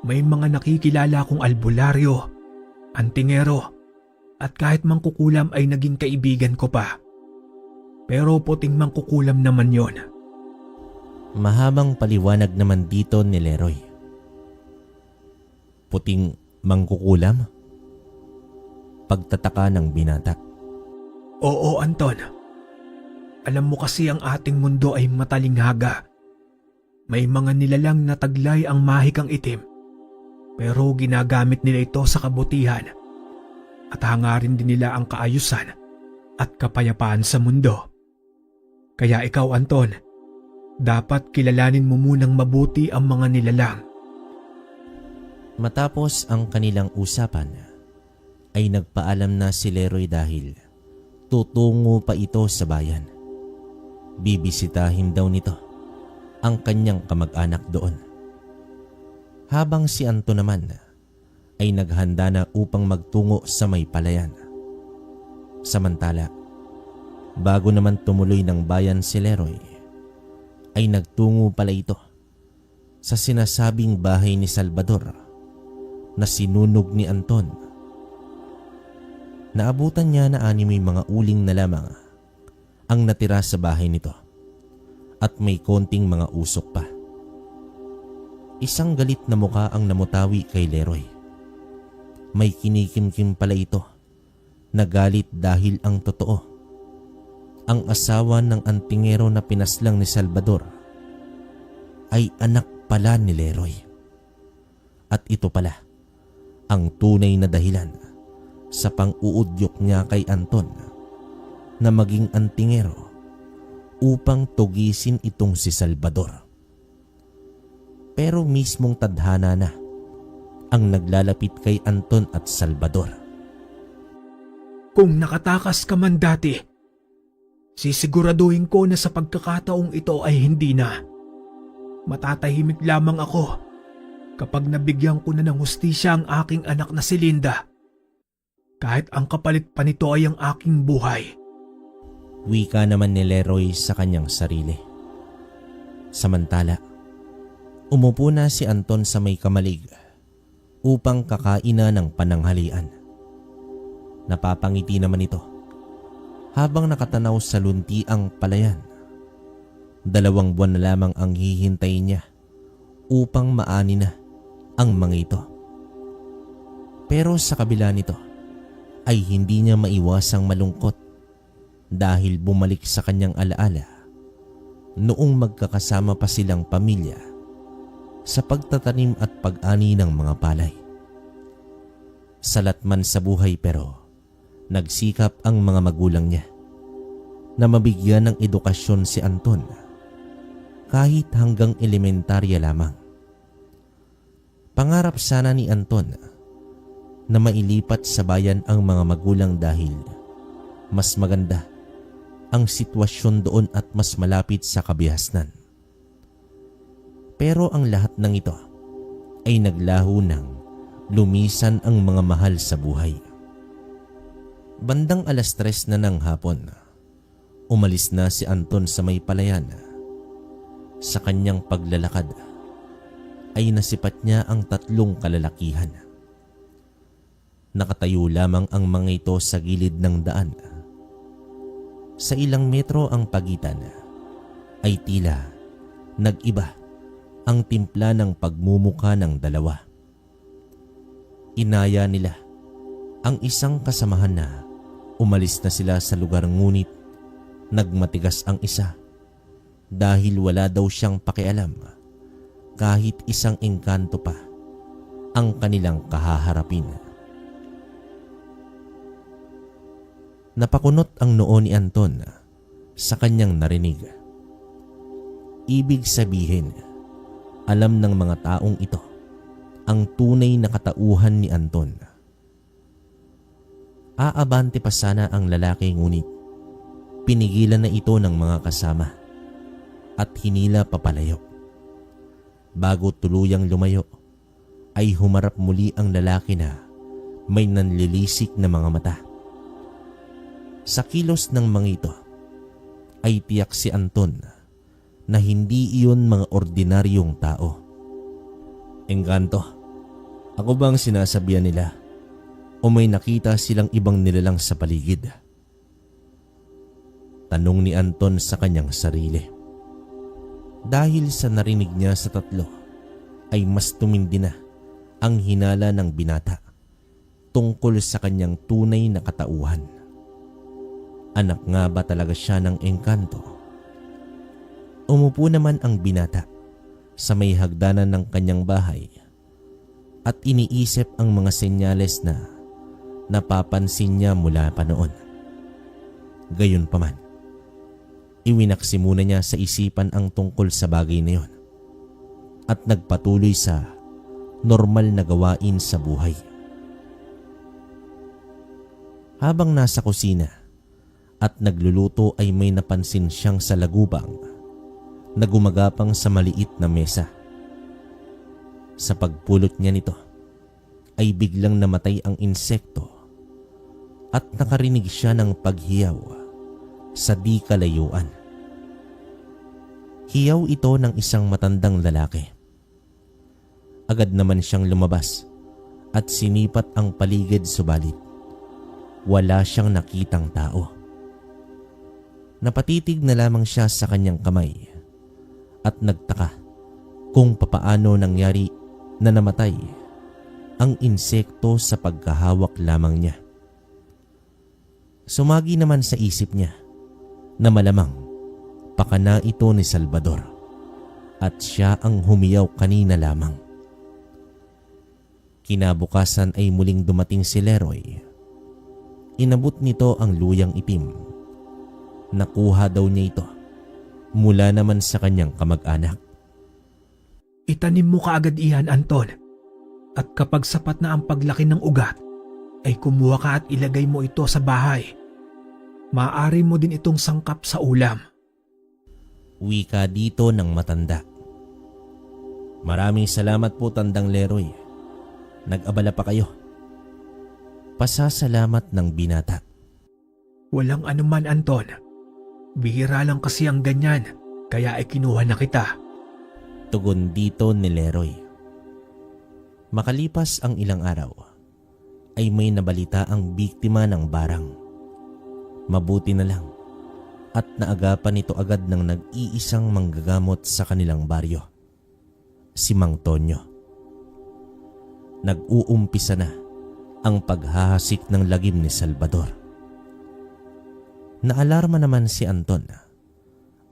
May mga nakikilala akong albularyo, antingero, at kahit mangkukulam ay naging kaibigan ko pa. Pero puting mangkukulam naman yon. Mahabang paliwanag naman dito ni Leroy. Puting mangkukulam? Pagtataka ng binata. Oo, Anton. Alam mo kasi ang ating mundo ay matalinghaga. May mga nilalang na taglay ang mahikang itim, pero ginagamit nila ito sa kabutihan at hangarin din nila ang kaayusan at kapayapaan sa mundo. Kaya ikaw, Anton, dapat kilalanin mo munang mabuti ang mga nilalang. Matapos ang kanilang usapan, ay nagpaalam na si Leroy dahil tutungo pa ito sa bayan. Bibisitahin daw nito ang kanyang kamag-anak doon. Habang si Anto naman ay naghanda na upang magtungo sa may palayan. Samantala, bago naman tumuloy ng bayan si Leroy, ay nagtungo pala ito sa sinasabing bahay ni Salvador na sinunog ni Anton. Naabutan niya na animoy mga uling na lamang ang natira sa bahay nito at may konting mga usok pa. Isang galit na muka ang namutawi kay Leroy. May kinikimkim pala ito na galit dahil ang totoo, ang asawa ng antingero na pinaslang ni Salvador ay anak pala ni Leroy. At ito pala ang tunay na dahilan sa pang-uudyok niya kay Anton na maging antingero upang tugisin itong si Salvador. Pero mismong tadhana na ang naglalapit kay Anton at Salvador. Kung nakatakas ka man dati, sisiguraduhin ko na sa pagkakataong ito ay hindi na. Matatahimik lamang ako kapag nabigyan ko na ng hustisya ang aking anak na si Linda. Kahit ang kapalit pa nito ay ang aking buhay. Wika naman ni Leroy sa kanyang sarili. Samantala, umupo na si Anton sa may kamalig upang kakaina ng pananghalian. Napapangiti naman ito habang nakatanaw sa lunti ang palayan. 2 buwan na lamang ang hihintayin niya upang maani na ang mga ito. Pero sa kabila nito ay hindi niya maiwasang malungkot dahil bumalik sa kanyang alaala noong magkakasama pa silang pamilya sa pagtatanim at pag-ani ng mga palay. Salat man sa buhay pero nagsikap ang mga magulang niya na mabigyan ng edukasyon si Anton kahit hanggang elementarya lamang. Pangarap sana ni Anton na mailipat sa bayan ang mga magulang dahil mas maganda ang sitwasyon doon at mas malapit sa kabihasnan. Pero ang lahat ng ito ay naglaho nang lumisan ang mga mahal sa buhay. Bandang 3:00 na ng hapon, umalis na si Anton sa may palayan. Sa kanyang paglalakad ay nasipat niya ang 3 kalalakihan. Nakatayo lamang ang mga ito sa gilid ng daan. Sa ilang metro ang pagitan ay tila nag-iba ang timpla ng pagmumuka ng dalawa. Inaya nila ang isang kasamahan na umalis na sila sa lugar, ngunit nagmatigas ang isa dahil wala daw siyang pakialam kahit isang engkanto pa ang kanilang kahaharapin. Napakunot ang noo ni Anton sa kanyang narinig. Ibig sabihin, alam ng mga taong ito ang tunay na katauhan ni Anton. Aabante pa sana ang lalaki, ngunit pinigilan na ito ng mga kasama at hinila papalayo. Bago tuluyang lumayo ay humarap muli ang lalaki na may nanlilisik na mga mata. Sa kilos ng mga ito ay tiyak si Anton na hindi iyon mga ordinaryong tao. Engkanto, ako bang sinasabihan nila o may nakita silang ibang nilalang sa paligid? Tanong ni Anton sa kanyang sarili. Dahil sa narinig niya sa 3 ay mas tumindi na ang hinala ng binata tungkol sa kanyang tunay na katauhan. Anak nga ba talaga siya ng engkanto? Umupo naman ang binata sa may hagdanan ng kanyang bahay at iniisip ang mga senyales na napapansin niya mula pa noon. Gayunpaman, iwinaksi muna niya sa isipan ang tungkol sa bagay na yon at nagpatuloy sa normal na gawain sa buhay. Habang nasa kusina at nagluluto ay may napansin siyang salagubang na gumagapang sa maliit na mesa. Sa pagpulot niya nito ay biglang namatay ang insekto at nakarinig siya ng paghiyaw sa di kalayuan. Hiyaw ito ng isang matandang lalaki. Agad naman siyang lumabas at sinipat ang paligid, subalit wala siyang nakitang tao. Napatitig na lamang siya sa kanyang kamay at nagtaka kung papaano nangyari na namatay ang insekto sa pagkahawak lamang niya. Sumagi naman sa isip niya na malamang pakana ito ni Salvador at siya ang humiyaw kanina lamang. Kinabukasan ay muling dumating si Leroy. Inabot nito ang luyang itim. Nakuha daw niya ito mula naman sa kanyang kamag-anak. Itanim mo kaagad iyan, Anton. At kapag sapat na ang paglaki ng ugat, ay kumuha ka at ilagay mo ito sa bahay. Maaari mo din itong sangkap sa ulam. Wika dito ng matanda. Maraming salamat po, Tandang Leroy. Nag-abala pa kayo. Pasasalamat ng binata. Walang anuman, Anton. Bihira lang kasi ang ganyan, kaya ay kinuha na kita. Tugon dito ni Leroy. Makalipas ang ilang araw, ay may nabalita ang biktima ng barang. Mabuti na lang at naagapan ito agad ng nag-iisang manggagamot sa kanilang baryo, si Mang Tonyo. Nag-uumpisa na ang paghahasik ng lagim ni Salvador. Naalarma naman si Anton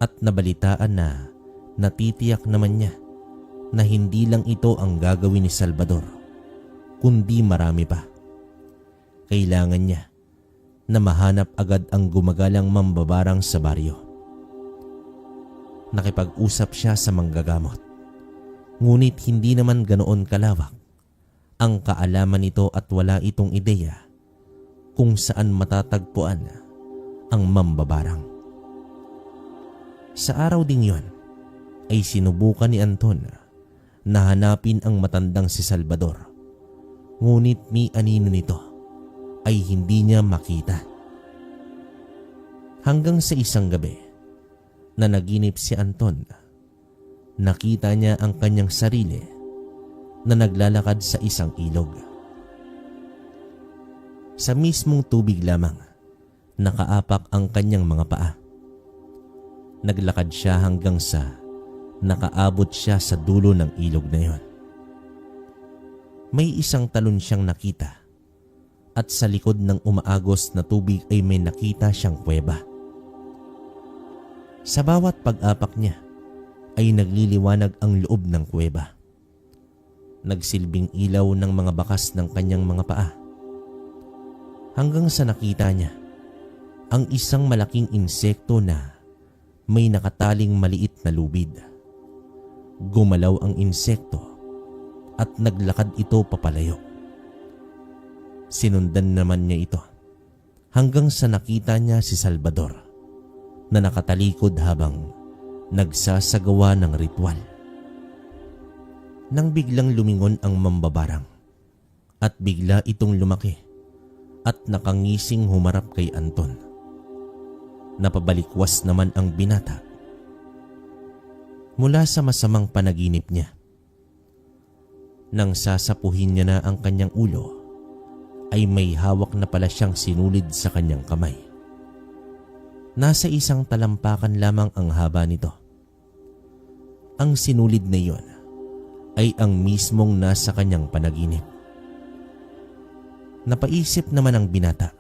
at nabalitaan na natitiyak naman niya na hindi lang ito ang gagawin ni Salvador, kundi marami pa. Kailangan niya na mahanap agad ang gumagalang mambabarang sa baryo. Nakipag-usap siya sa manggagamot, ngunit hindi naman ganoon kalawak ang kaalaman nito at wala itong ideya kung saan matatagpuan ang mambabarang. Sa araw ding yon ay sinubukan ni Anton na hanapin ang matandang si Salvador, ngunit ni anino nito ay hindi niya makita. Hanggang sa isang gabi na naginip si Anton, nakita niya ang kanyang sarili na naglalakad sa isang ilog. Sa mismong tubig lamang, nakaapak ang kanyang mga paa. Naglakad siya hanggang sa nakaabot siya sa dulo ng ilog na yon. May isang talon siyang nakita at sa likod ng umaagos na tubig ay may nakita siyang kuweba. Sa bawat pag-apak niya ay nagliliwanag ang loob ng kuweba. Nagsilbing ilaw ng mga bakas ng kanyang mga paa. Hanggang sa nakita niya ang isang malaking insekto na may nakataling maliit na lubid. Gumalaw ang insekto at naglakad ito papalayo. Sinundan naman niya ito hanggang sa nakita niya si Salvador na nakatalikod habang nagsasagawa ng ritual. Nang biglang lumingon ang mambabarang at bigla itong lumaki at nakangising humarap kay Anton. Napabalikwas naman ang binata mula sa masamang panaginip niya. Nang sasapuhin niya na ang kanyang ulo, ay may hawak na pala siyang sinulid sa kanyang kamay. Nasa isang talampakan lamang ang haba nito. Ang sinulid na iyon ay ang mismong nasa kanyang panaginip. Napaisip naman ang binata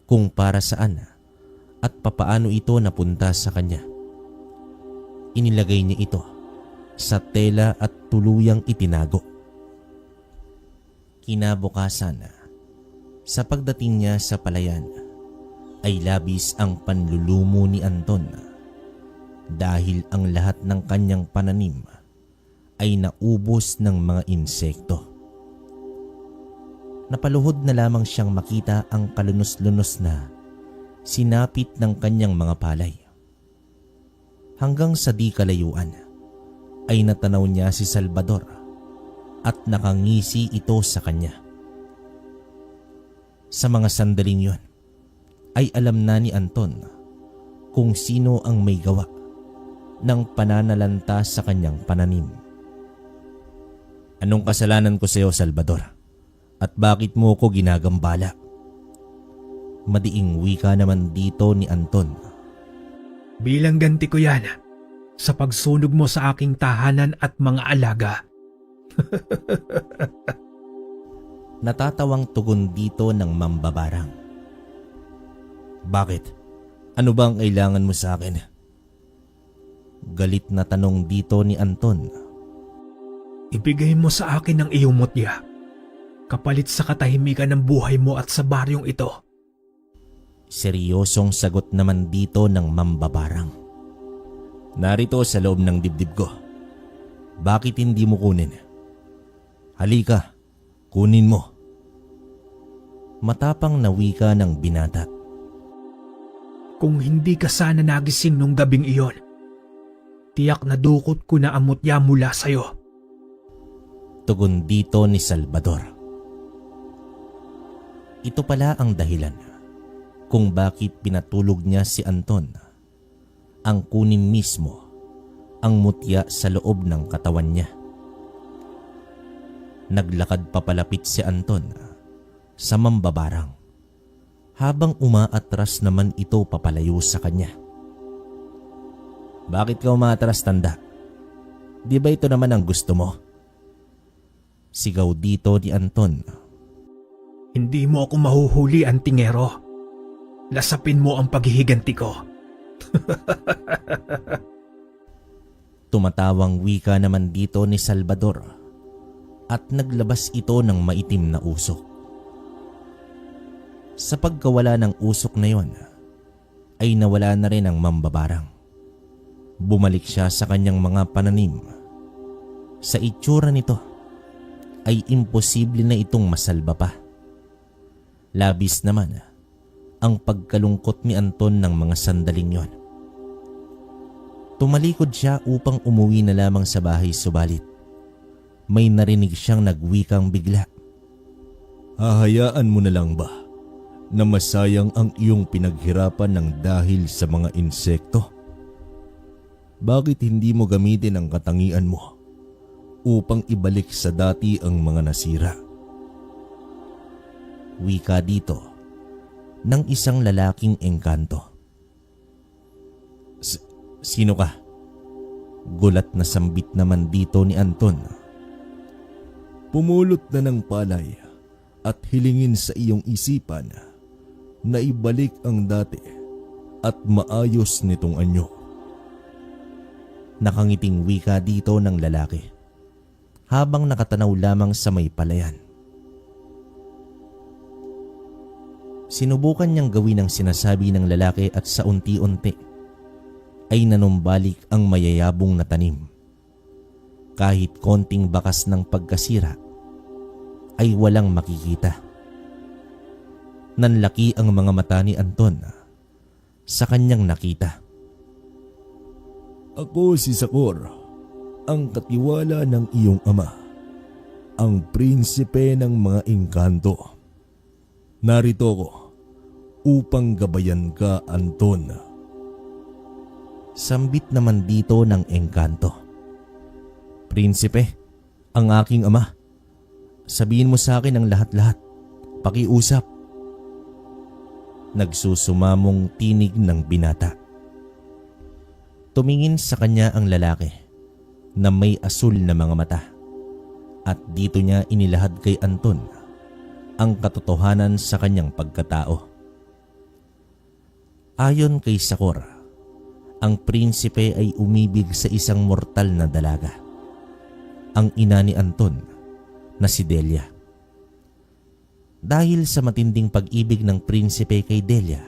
kung para saan at papaano ito napunta sa kanya. Inilagay niya ito sa tela at tuluyang itinago. Kinabukasan, sa pagdating niya sa palayan, ay labis ang panlulumo ni Anton dahil ang lahat ng kanyang pananim ay naubos ng mga insekto. Napaluhod na lamang siyang makita ang kalunos-lunos na sinapit ng kanyang mga palay. Hanggang sa di kalayuan ay natanaw niya si Salvador at nakangisi ito sa kanya. Sa mga sandaling yon ay alam na ni Anton kung sino ang may gawa ng pananalanta sa kanyang pananim. Anong kasalanan ko sa iyo, Salvador? At bakit mo ko ginagambala? Madiing wika naman dito ni Anton. Bilang ganti ko yan sa pagsunog mo sa aking tahanan at mga alaga. Natatawang tugon dito ng mambabarang. Bakit? Ano ba ang kailangan mo sa akin? Galit na tanong dito ni Anton. Ibigay mo sa akin ang iyong mutya, kapalit sa katahimikan ng buhay mo at sa baryong ito. Seryosong sagot naman dito ng mambabarang. Narito sa loob ng dibdib ko. Bakit hindi mo kunin? Halika, kunin mo. Matapang na wika ng binata. Kung hindi ka sana nagising nung gabing iyon, tiyak na dukot ko na ang mutya mula sa'yo. Tugon dito ni Salvador. Ito pala ang dahilan kung bakit pinatulog niya si Anton ang kunin mismo ang mutya sa loob ng katawan niya. Naglakad papalapit si Anton sa mambabarang habang umaatras naman ito papalayo sa kanya. Bakit ka umaatras, tanda? Di ba ito naman ang gusto mo? Sigaw dito ni Anton. Hindi mo ako mahuhuli, antingero. Lasapin mo ang paghihiganti ko. Tumatawang wika naman dito ni Salvador at naglabas ito ng maitim na usok. Sa pagkawala ng usok na yon, ay nawala na rin ang mambabarang. Bumalik siya sa kanyang mga pananim. Sa itsura nito, ay imposible na itong masalba pa. Labis naman ang pagkalungkot ni Anton ng mga sandaling yon. Tumalikod siya upang umuwi na lamang sa bahay, subalit may narinig siyang nagwikang bigla. Hahayaan mo na lang ba na masayang ang iyong pinaghirapan ng dahil sa mga insekto? Bakit hindi mo gamitin ang katangian mo upang ibalik sa dati ang mga nasira? Wika dito ng isang lalaking engkanto. Sino ka? Gulat na sambit naman dito ni Anton. Pumulot na ng palay at hilingin sa iyong isipan na ibalik ang dati at maayos nitong anyo. Nakangiting wika dito ng lalaki habang nakatanaw lamang sa may palayan. Sinubukan niyang gawin ang sinasabi ng lalaki at sa unti-unti ay nanumbalik ang mayayabong na tanim. Kahit konting bakas ng pagkasira ay walang makikita. Nanlaki ang mga mata ni Anton sa kanyang nakita. Ako si Sakor, ang katiwala ng iyong ama, ang prinsipe ng mga engkanto. Narito ko upang gabayan ka, Anton. Sambit naman dito ng engkanto. Prinsipe, ang aking ama. Sabihin mo sa akin ang lahat-lahat. Pakiusap. Nagsusumamong tinig ng binata. Tumingin sa kanya ang lalaki na may asul na mga mata at dito niya inilahad kay Anton ang katotohanan sa kanyang pagkatao. Ayon kay Sakor, ang prinsipe ay umibig sa isang mortal na dalaga, ang ina ni Anton na si Delia. Dahil sa matinding pag-ibig ng prinsipe kay Delia,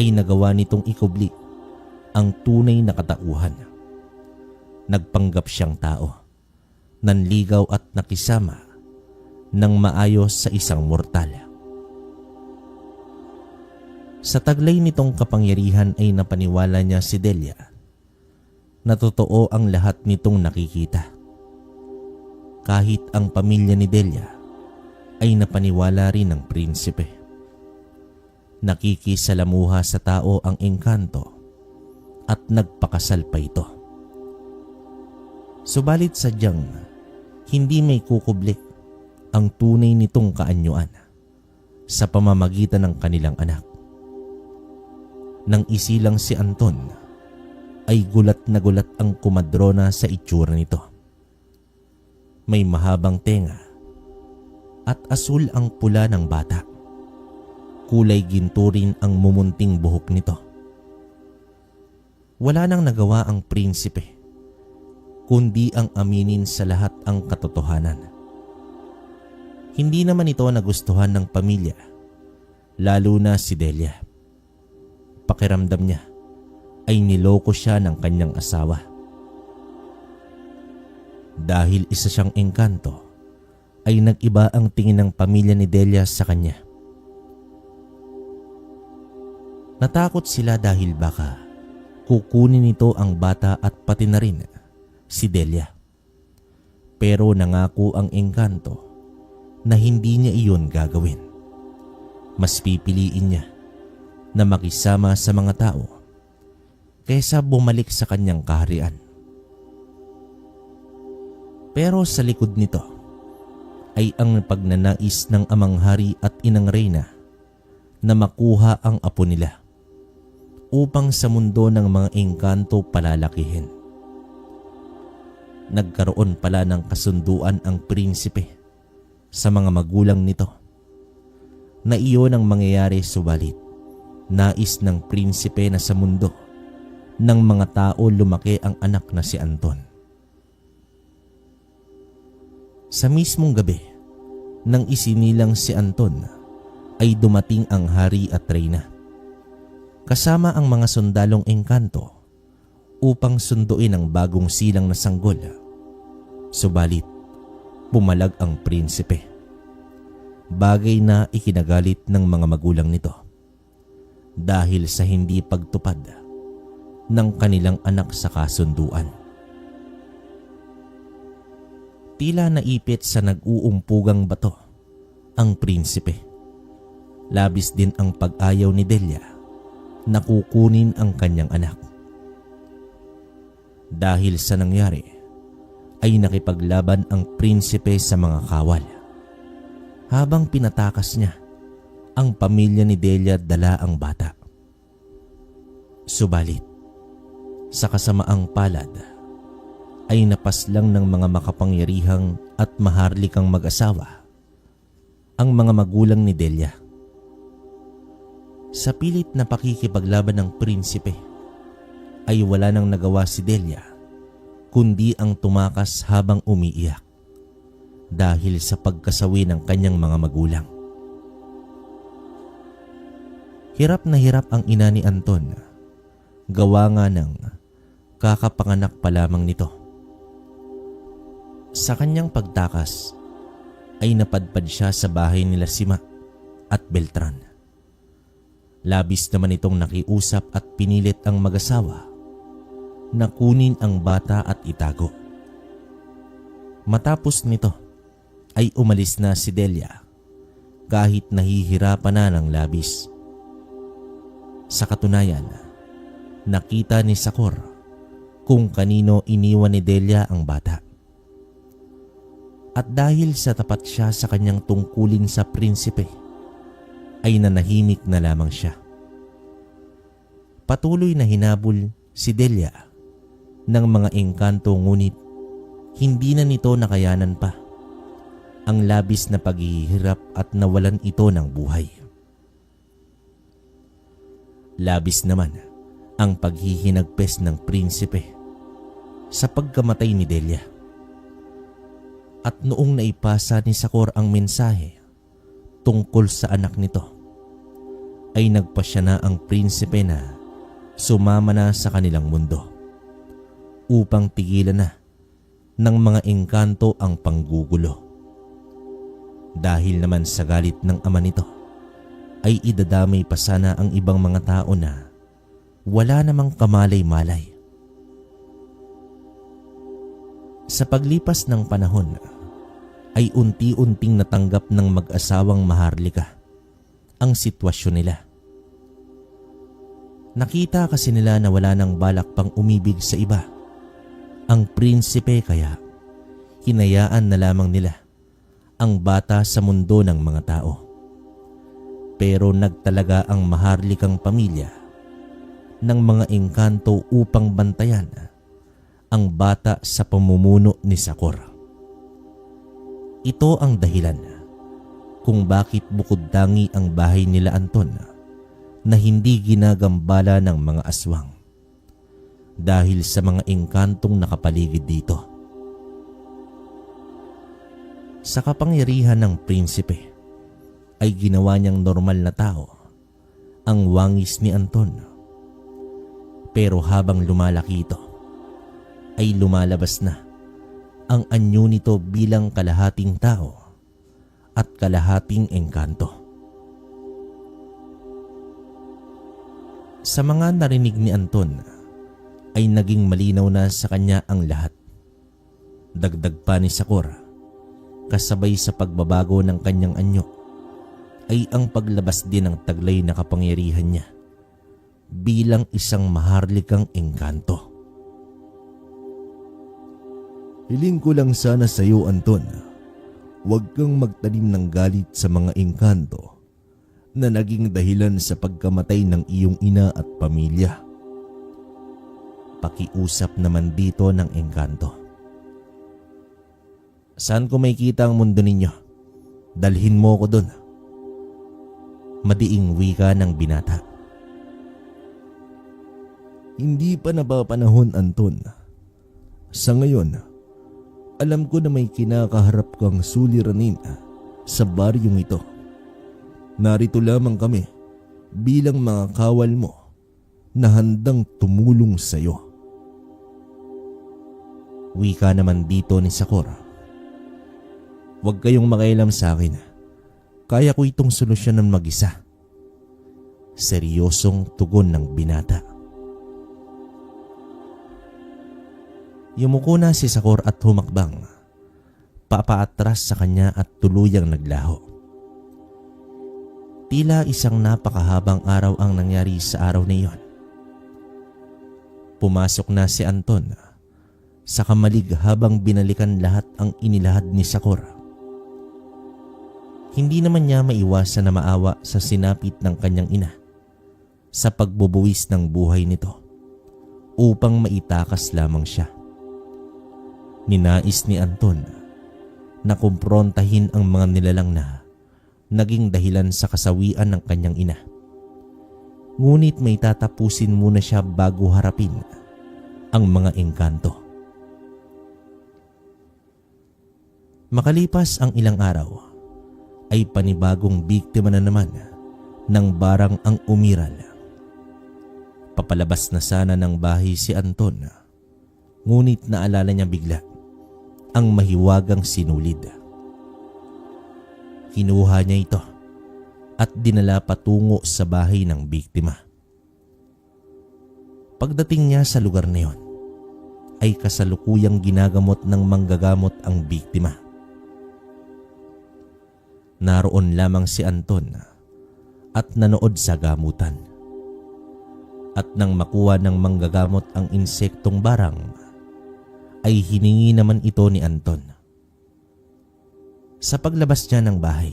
ay nagawa nitong ikubli ang tunay na katauhan. Nagpanggap siyang tao, nanligaw at nakisama ng maayos sa isang mortal. Sa taglay nitong kapangyarihan ay napaniwala niya si Delia na totoo ang lahat nitong nakikita. Kahit ang pamilya ni Delia ay napaniwala rin ng prinsipe. Nakikisalamuha sa tao ang engkanto at nagpakasal pa ito. Subalit sadyang hindi may kukublik ang tunay nitong kaanyuan sa pamamagitan ng kanilang anak. Nang isilang si Anton, ay gulat na gulat ang kumadrona sa itsura nito. May mahabang tenga at asul ang pula ng bata. Kulay ginto rin ang mumunting buhok nito. Wala nang nagawa ang prinsipe, kundi ang aminin sa lahat ang katotohanan. Hindi naman ito nagustuhan ng pamilya, lalo na si Delia. Pakiramdam niya ay niloko siya ng kanyang asawa. Dahil isa siyang engkanto, ay nag-iba ang tingin ng pamilya ni Delia sa kanya. Natakot sila dahil baka kukunin nito ang bata at pati na rin si Delia. Pero nangako ang engkanto na hindi niya iyon gagawin. Mas pipiliin niya na makisama sa mga tao kaysa bumalik sa kanyang kaharian. Pero sa likod nito ay ang pagnanais ng amang hari at inang reyna na makuha ang apo nila upang sa mundo ng mga engkanto palalakihin. Nagkaroon pala ng kasunduan ang prinsipe sa mga magulang nito na iyon ang mangyayari, subalit nais ng prinsipe na sa mundo ng mga tao lumaki ang anak na si Anton. Sa mismong gabi nang isinilang si Anton ay dumating ang hari at reyna kasama ang mga sundalong engkanto upang sunduin ang bagong silang na sanggol. Subalit pumalag ang prinsipe, bagay na ikinagalit ng mga magulang nito dahil sa hindi pagtupad ng kanilang anak sa kasunduan. Tila naipit sa nag-uumpugang bato ang prinsipe. Labis din ang pag-ayaw ni Delia na kukunin ang kanyang anak. Dahil sa nangyari, ay nakipaglaban ang prinsipe sa mga kawal. Habang pinatakas niya ang pamilya ni Delia, dala ang bata. Subalit, sa kasamaang palad, ay napaslang ng mga makapangyarihang at maharlikang mag-asawa ang mga magulang ni Delia. Sa pilit na pakikipaglaban ng prinsipe, ay wala nang nagawa si Delia kundi ang tumakas habang umiiyak dahil sa pagkasawi ng kanyang mga magulang. Hirap na hirap ang ina ni Anton, gawa nga ng kakapanganak pa lamang nito. Sa kanyang pagtakas ay napadpad siya sa bahay nila Sima at Beltran. Labis naman itong nakiusap at pinilit ang mag-asawa na kunin ang bata at itago. Matapos nito ay umalis na si Delia kahit nahihirapan na ng labis. Sa katunayan, nakita ni Sakor kung kanino iniwan ni Delia ang bata. At dahil sa tapat siya sa kanyang tungkulin sa prinsipe, ay nanahimik na lamang siya. Patuloy na hinabol si Delia ng mga engkanto, ngunit hindi na nito nakayanan pa ang labis na paghihirap at nawalan ito ng buhay. Labis naman ang paghihinagpes ng prinsipe sa pagkamatay ni Delia. At noong naipasa ni Sakor ang mensahe tungkol sa anak nito, ay nagpasya na ang prinsipe na sumama na sa kanilang mundo upang tigilan na ng mga engkanto ang panggugulo. Dahil naman sa galit ng ama nito, ay idadamay pa sana ang ibang mga tao na wala namang kamalay-malay. Sa paglipas ng panahon, ay unti-unting natanggap ng mag-asawang Maharlika ang sitwasyon nila. Nakita kasi nila na wala nang balak pang umibig sa iba ang prinsipe, kaya hinayaan na lamang nila ang bata sa mundo ng mga tao. Pero nagtalaga ang Maharlikang pamilya ng mga engkanto upang bantayan ang bata sa pamumuno ni Sakor. Ito ang dahilan kung bakit bukod-tangi ang bahay nila Anton na hindi ginagambala ng mga aswang, dahil sa mga engkantong nakapaligid dito. Sa kapangyarihan ng prinsipe ay ginawa niyang normal na tao ang wangis ni Anton. Pero habang lumalaki ito, ay lumalabas na ang anyo nito bilang kalahating tao at kalahating engkanto. Sa mga narinig ni Anton ay naging malinaw na sa kanya ang lahat. Dagdag pa ni Sakor, kasabay sa pagbabago ng kanyang anyo ay ang paglabas din ng taglay na kapangyarihan niya bilang isang maharlikang engkanto. Hiling ko lang sana sa iyo, Anton, huwag kang magtanim ng galit sa mga engkanto na naging dahilan sa pagkamatay ng iyong ina at pamilya. Pakiusap naman dito ng engkanto. Saan ko makikita ang mundo ninyo? Dalhin mo ko doon. Madiing wika ng binata. Hindi pa napapanahon, Anton. Sa ngayon, alam ko na may kinakaharap kang suliranin sa baryong ito. Narito lamang kami bilang mga kawal mo na handang tumulong sa iyo. Wika naman dito ni Sakor. Huwag kayong makialam sa akin. Kaya ko itong solusyonan mag-isa. Seryosong tugon ng binata. Yumuko na si Sakor at humakbang papaatras sa kanya at tuluyang naglaho. Tila isang napakahabang araw ang nangyari sa araw na iyon. Pumasok na si Anton sa kamalig habang binalikan lahat ang inilahad ni Sakor. Hindi naman niya maiwasan na maawa sa sinapit ng kanyang ina sa pagbubuwis ng buhay nito upang maitakas lamang siya. Ninais ni Anton na kumprontahin ang mga nilalang na naging dahilan sa kasawian ng kanyang ina. Ngunit may tatapusin muna siya bago harapin ang mga engkanto. Makalipas ang ilang araw, ay panibagong biktima na naman ng barang ang umiral. Papalabas na sana ng bahay si Anton, ngunit naalala niya bigla ang mahiwagang sinulid. Kinuha niya ito at dinala patungo sa bahay ng biktima. Pagdating niya sa lugar na iyon, ay kasalukuyang ginagamot ng manggagamot ang biktima. Naroon lamang si Anton at nanood sa gamutan. At nang makuha ng manggagamot ang insektong barang, ay hiningi naman ito ni Anton. Sa paglabas niya ng bahay,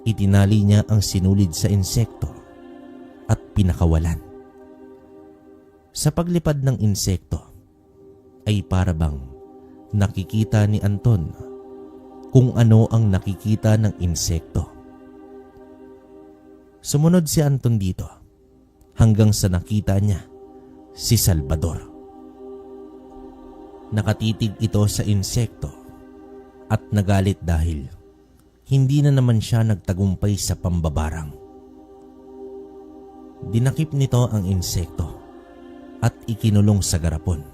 itinali niya ang sinulid sa insekto at pinakawalan. Sa paglipad ng insekto, ay parabang nakikita ni Anton kung ano ang nakikita ng insekto. Sumunod si Anton dito hanggang sa nakita niya si Salvador. Nakatitig ito sa insekto at nagalit dahil hindi na naman siya nagtagumpay sa pambabarang. Dinakip nito ang insekto at ikinulong sa garapon.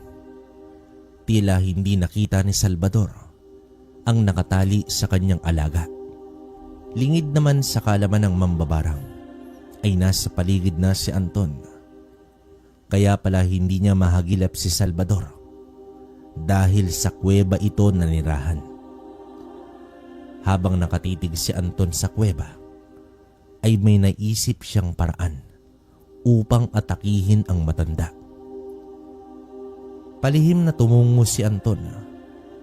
Tila hindi nakita ni Salvador ang nakatali sa kanyang alaga. Lingid naman sa kalaman ng mambabarang ay nasa paligid na si Anton. Kaya pala hindi niya mahagilap si Salvador dahil sa kuweba ito nanirahan. Habang nakatitig si Anton sa kuweba, ay may naisip siyang paraan upang atakihin ang matanda. Palihim na tumungo si Anton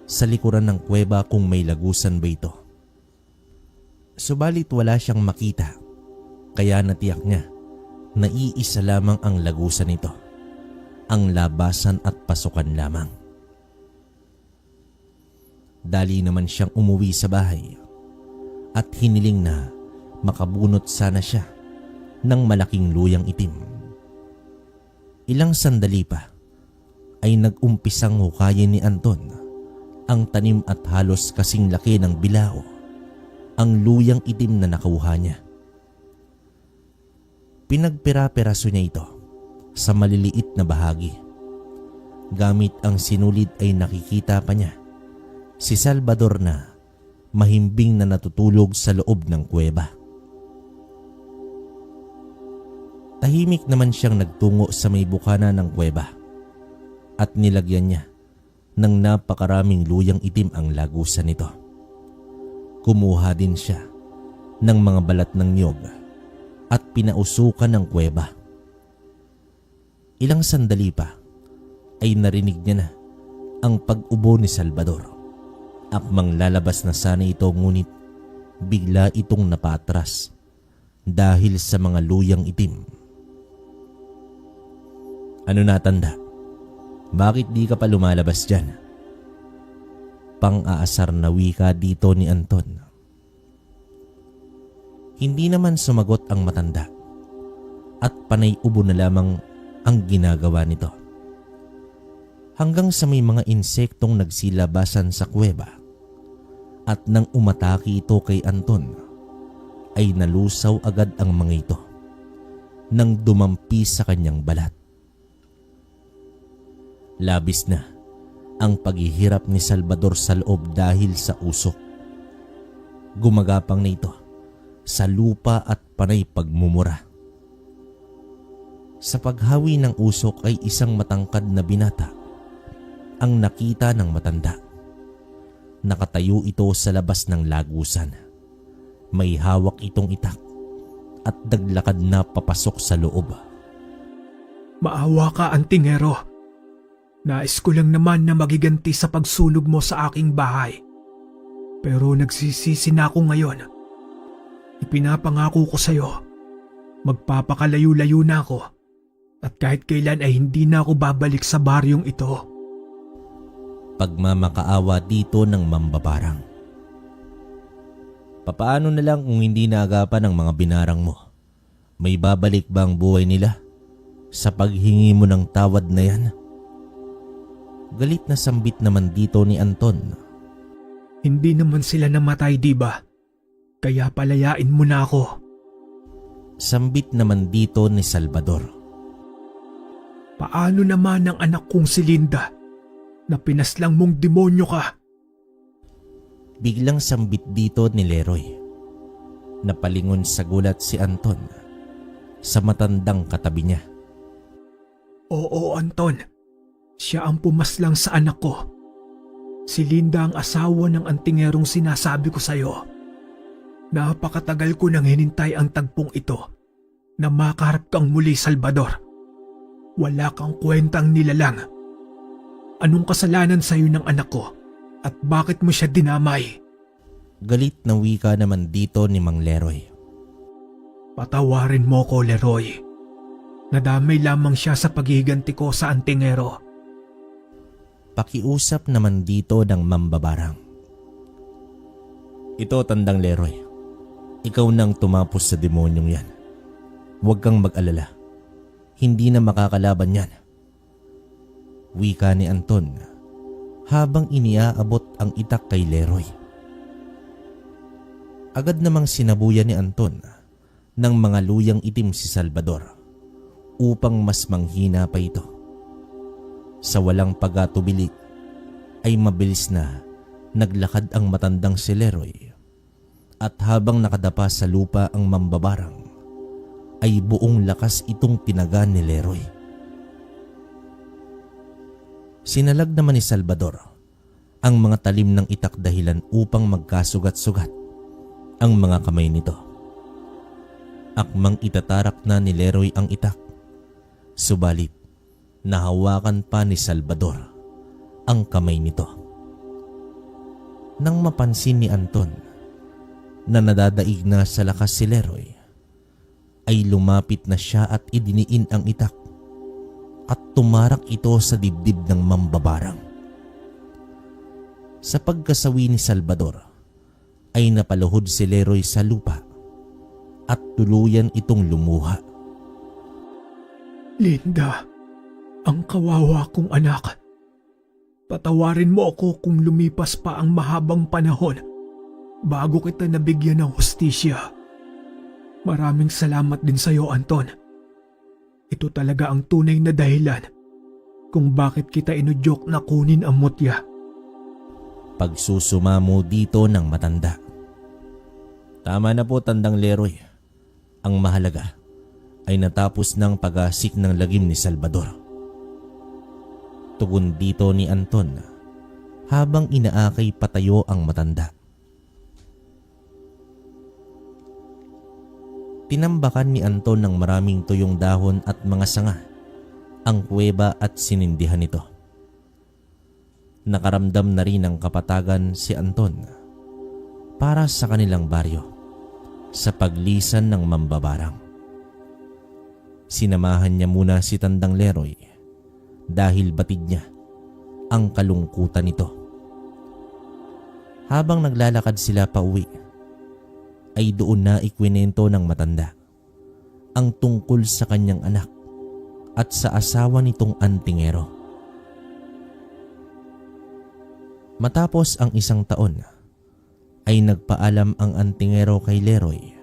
sa likuran ng kuweba kung may lagusan ba ito. Subalit wala siyang makita, kaya natiyak niya na iisa lamang ang lagusan nito, ang labasan at pasukan lamang. Dali naman siyang umuwi sa bahay at hiniling na makabunot sana siya ng malaking luyang itim. Ilang sandali pa ay nag-umpisang hukayin ni Anton ang tanim at halos kasing laki ng bilao ang luyang itim na nakuha niya. Pinagpira-piraso niya ito sa maliliit na bahagi. Gamit ang sinulid ay nakikita pa niya si Salvador na mahimbing na natutulog sa loob ng kuweba. Tahimik naman siyang nagtungo sa may bukana ng kuweba at nilagyan niya ng napakaraming luyang itim ang lagusan nito. Kumuha din siya ng mga balat ng niyog at pinausukan ng kuweba. Ilang sandali pa ay narinig niya na ang pag-ubo ni Salvador. Akmang lalabas na sana ito ngunit bigla itong napatras dahil sa mga luyang itim. Ano na, tanda? Bakit di ka pa lumalabas dyan? Pang-aasar na wika dito ni Anton. Hindi naman sumagot ang matanda at panay ubo na lamang ang ginagawa nito. Hanggang sa may mga insektong nagsilabasan sa kuweba at nang umatake ito kay Anton ay nalusaw agad ang mga ito nang dumampi sa kanyang balat. Labis na ang paghihirap ni Salvador sa loob dahil sa usok. Gumagapang na ito sa lupa at panay pagmumura. Sa paghawi ng usok ay isang matangkad na binata ang nakita ng matanda. Nakatayo ito sa labas ng lagusan. May hawak itong itak at naglakad na papasok sa loob. Maawa ka, Antingero. Nais ko lang naman na magiganti sa pagsunog mo sa aking bahay. Pero nagsisisi na ako ngayon. Ipinapangako ko sa iyo, magpapakalayo-layo na ako at kahit kailan ay hindi na ako babalik sa baryong ito. Pagmamakaawa dito ng mambabarang. Papaano na lang kung hindi naagapan ng mga binarang mo? May babalik ba ang buhay nila sa paghingi mo ng tawad na yan? Galit na sambit naman dito ni Anton. Hindi naman sila namatay, di ba? Kaya palayain mo na ako. Sambit naman dito ni Salvador. Paano naman ang anak kong si Linda na pinaslang mong demonyo ka? Biglang sambit dito ni Leroy. Napalingon sa gulat si Anton sa matandang katabi niya. Oo, Anton. Siya ang pumaslang sa anak ko. Si Linda ang asawa ng antingerong sinasabi ko sa iyo. Napakatagal ko nang hinintay ang tagpong ito na makaharap kang muli, Salvador. Wala kang kwentang nilalang. Anong kasalanan sa iyo ng anak ko at bakit mo siya dinamay? Galit na wika naman dito ni Mang Leroy. Patawarin mo ko, Leroy. Nadamay lamang siya sa paghihiganti ko sa antingero. Pakiusap naman dito ng mambabarang. Ito, tandang Leroy. Ikaw nang tumapos sa demonyong yan. Huwag kang mag-alala. Hindi na makakalaban yan. Wika ni Anton habang iniaabot ang itak kay Leroy. Agad namang sinabuyan ni Anton ng mga luyang itim si Salvador upang mas manghina pa ito. Sa walang pag-atubili ay mabilis na naglakad ang matandang si Leroy at habang nakadapa sa lupa ang mambabarang ay buong lakas itong tinaga ni Leroy. Sinalag naman ni Salvador ang mga talim ng itak dahilan upang magkasugat-sugat ang mga kamay nito. Akmang itatarak na ni Leroy ang itak, subalit nahawakan pa ni Salvador ang kamay nito. Nang mapansin ni Anton na nadadaig na sa lakas si Leroy, ay lumapit na siya at idiniin ang itak at tumarak ito sa dibdib ng mambabarang. Sa pagkasawi ni Salvador ay napaluhod si Leroy sa lupa at tuluyan itong lumuha. Linda, ang kawawa kong anak. Patawarin mo ako kung lumipas pa ang mahabang panahon bago kita nabigyan ng hustisya. Maraming salamat din sa iyo, Anton. Ito talaga ang tunay na dahilan kung bakit kita inudyok na kunin ang mutya. Pagsusumamo dito ng matanda. Tama na po, Tandang Leroy. Ang mahalaga ay natapos ng pag-asik ng lagim ni Salvador. Tugon dito ni Anton habang inaakay patayo ang matanda. Tinambakan ni Anton ng maraming tuyong dahon at mga sanga ang kuweba at sinindihan nito. Nakaramdam na rin ng kapatagan si Anton para sa kanilang baryo sa paglisan ng mambabarang. Sinamahan niya muna si Tandang Leroy dahil batid niya ang kalungkutan nito. Habang naglalakad sila pauwi, ay doon na ikwinento ng matanda ang tungkol sa kanyang anak at sa asawa nitong antingero. Matapos ang 1 taon, ay nagpaalam ang antingero kay Leroy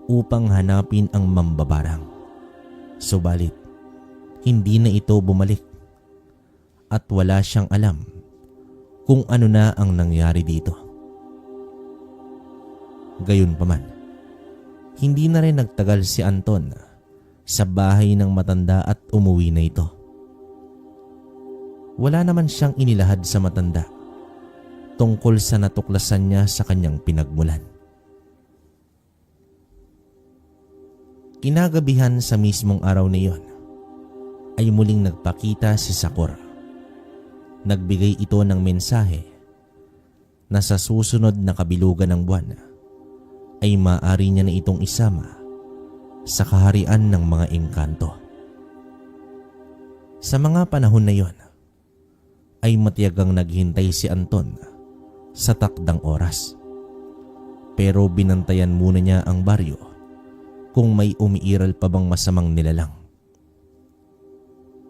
upang hanapin ang mambabarang. Subalit, hindi na ito bumalik at wala siyang alam kung ano na ang nangyari dito. Gayunpaman, hindi na rin nagtagal si Anton sa bahay ng matanda at umuwi na ito. Wala naman siyang inilahad sa matanda tungkol sa natuklasan niya sa kanyang pinagmulan. Kinagabihan sa mismong araw na iyon, ay muling nagpakita si Sakura. Nagbigay ito ng mensahe na sa susunod na kabilugan ng buwan ay maaari niya na itong isama sa kaharian ng mga engkanto. Sa mga panahon na iyon, ay matiyagang naghintay si Anton sa takdang oras. Pero binantayan muna niya ang baryo kung may umiiral pa bang masamang nilalang.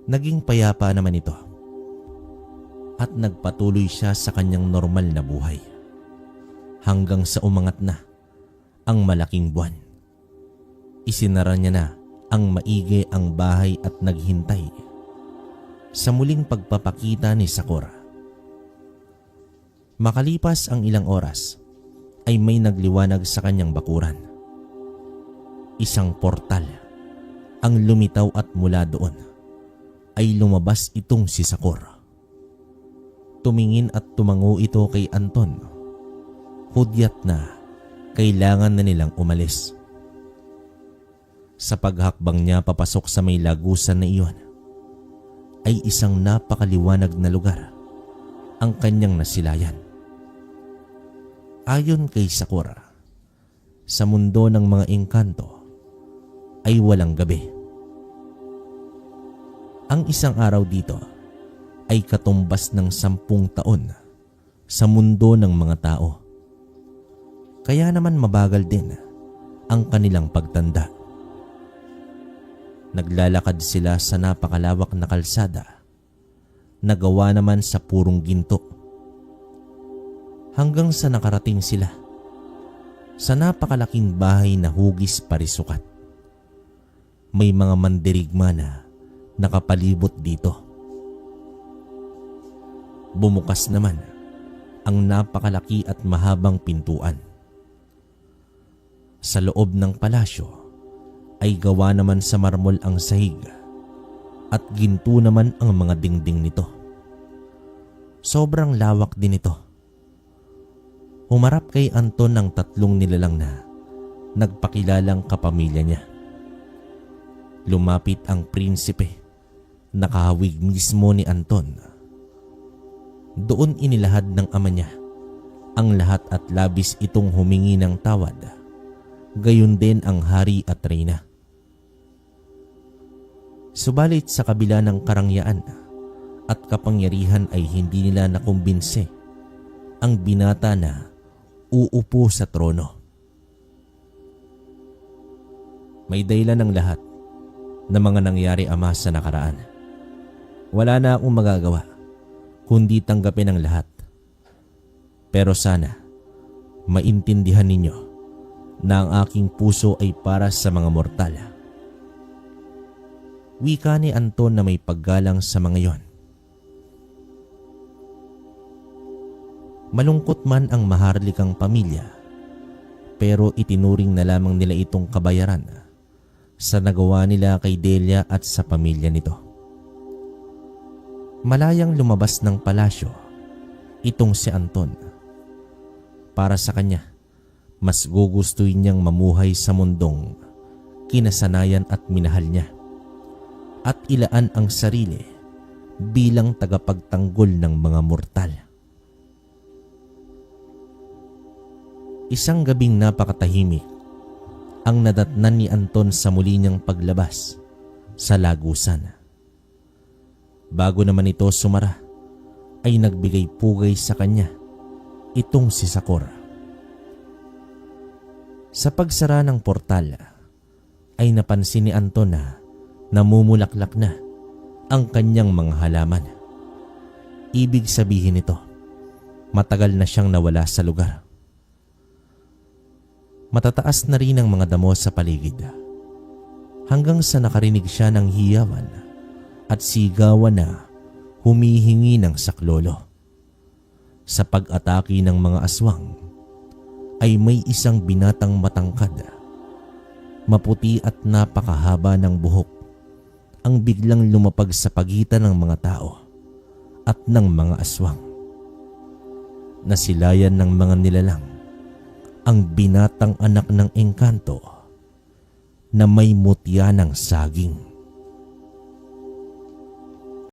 Naging payapa naman ito at nagpatuloy siya sa kanyang normal na buhay hanggang sa umangat na ang malaking buwan. Isinara niya na ang maigi ang bahay at naghintay sa muling pagpapakita ni Sakura. Makalipas ang ilang oras ay may nagliwanag sa kanyang bakuran. Isang portal ang lumitaw at mula doon ay lumabas itong si Sakura. Tumingin at tumango ito kay Anton. Hudyat na kailangan na nilang umalis. Sa paghakbang niya papasok sa may lagusan na iyon, ay isang napakaliwanag na lugar ang kanyang nasilayan. Ayon kay Sakura, sa mundo ng mga engkanto ay walang gabi. Ang isang araw dito ay katumbas ng 10 taon sa mundo ng mga tao. Kaya naman mabagal din ang kanilang pagtanda. Naglalakad sila sa napakalawak na kalsada na gawa naman sa purong ginto. Hanggang sa nakarating sila sa napakalaking bahay na hugis parisukat. May mga mandirigma na nakapalibot dito. Bumukas naman ang napakalaki at mahabang pintuan. Sa loob ng palasyo ay gawa naman sa marmol ang sahig at ginto naman ang mga dingding nito. Sobrang lawak din ito. Humarap kay Anton ng 3 nilalang na nagpakilalang kapamilya niya. Lumapit ang prinsipe, nakahawig mismo ni Anton. Doon inilahad ng ama niya ang lahat at labis itong humingi ng tawad. Gayon din ang hari at reyna. Subalit sa kabila ng karangyaan at kapangyarihan ay hindi nila nakumbinse ang binata na uupo sa trono. May dahilan ng lahat na mga nangyari, Ama, sa nakaraan. Wala na akong magagawa kundi tanggapin ang lahat. Pero sana maintindihan ninyo na ang aking puso ay para sa mga mortal. Wika ni Anton na may paggalang sa mga yon. Malungkot man ang maharlikang pamilya, pero itinuring na lamang nila itong kabayaran sa nagawa nila kay Delia at sa pamilya nito. Malayang lumabas ng palasyo itong si Anton. Para sa kanya, mas gugustuhin niyang mamuhay sa mundong kinasanayan at minahal niya, at ilaan ang sarili bilang tagapagtanggol ng mga mortal. Isang gabing napakatahimik ang nadatnan ni Anton sa muli niyang paglabas sa lagusan. Bago naman ito sumara, ay nagbigay pugay sa kanya itong si Sakura. Sa pagsara ng portal, ay napansin ni Anton na namumulaklak na ang kanyang mga halaman. Ibig sabihin nito, matagal na siyang nawala sa lugar. Matataas na rin ang mga damo sa paligid, hanggang sa nakarinig siya ng hiyawan at sigawan na humihingi ng saklolo. Sa pag-atake ng mga aswang ay may isang binatang matangkad, maputi at napakahaba ng buhok ang biglang lumapag sa pagitan ng mga tao at ng mga aswang. Nasilayan ng mga nilalang ang binatang anak ng engkanto na may mutya ng saging.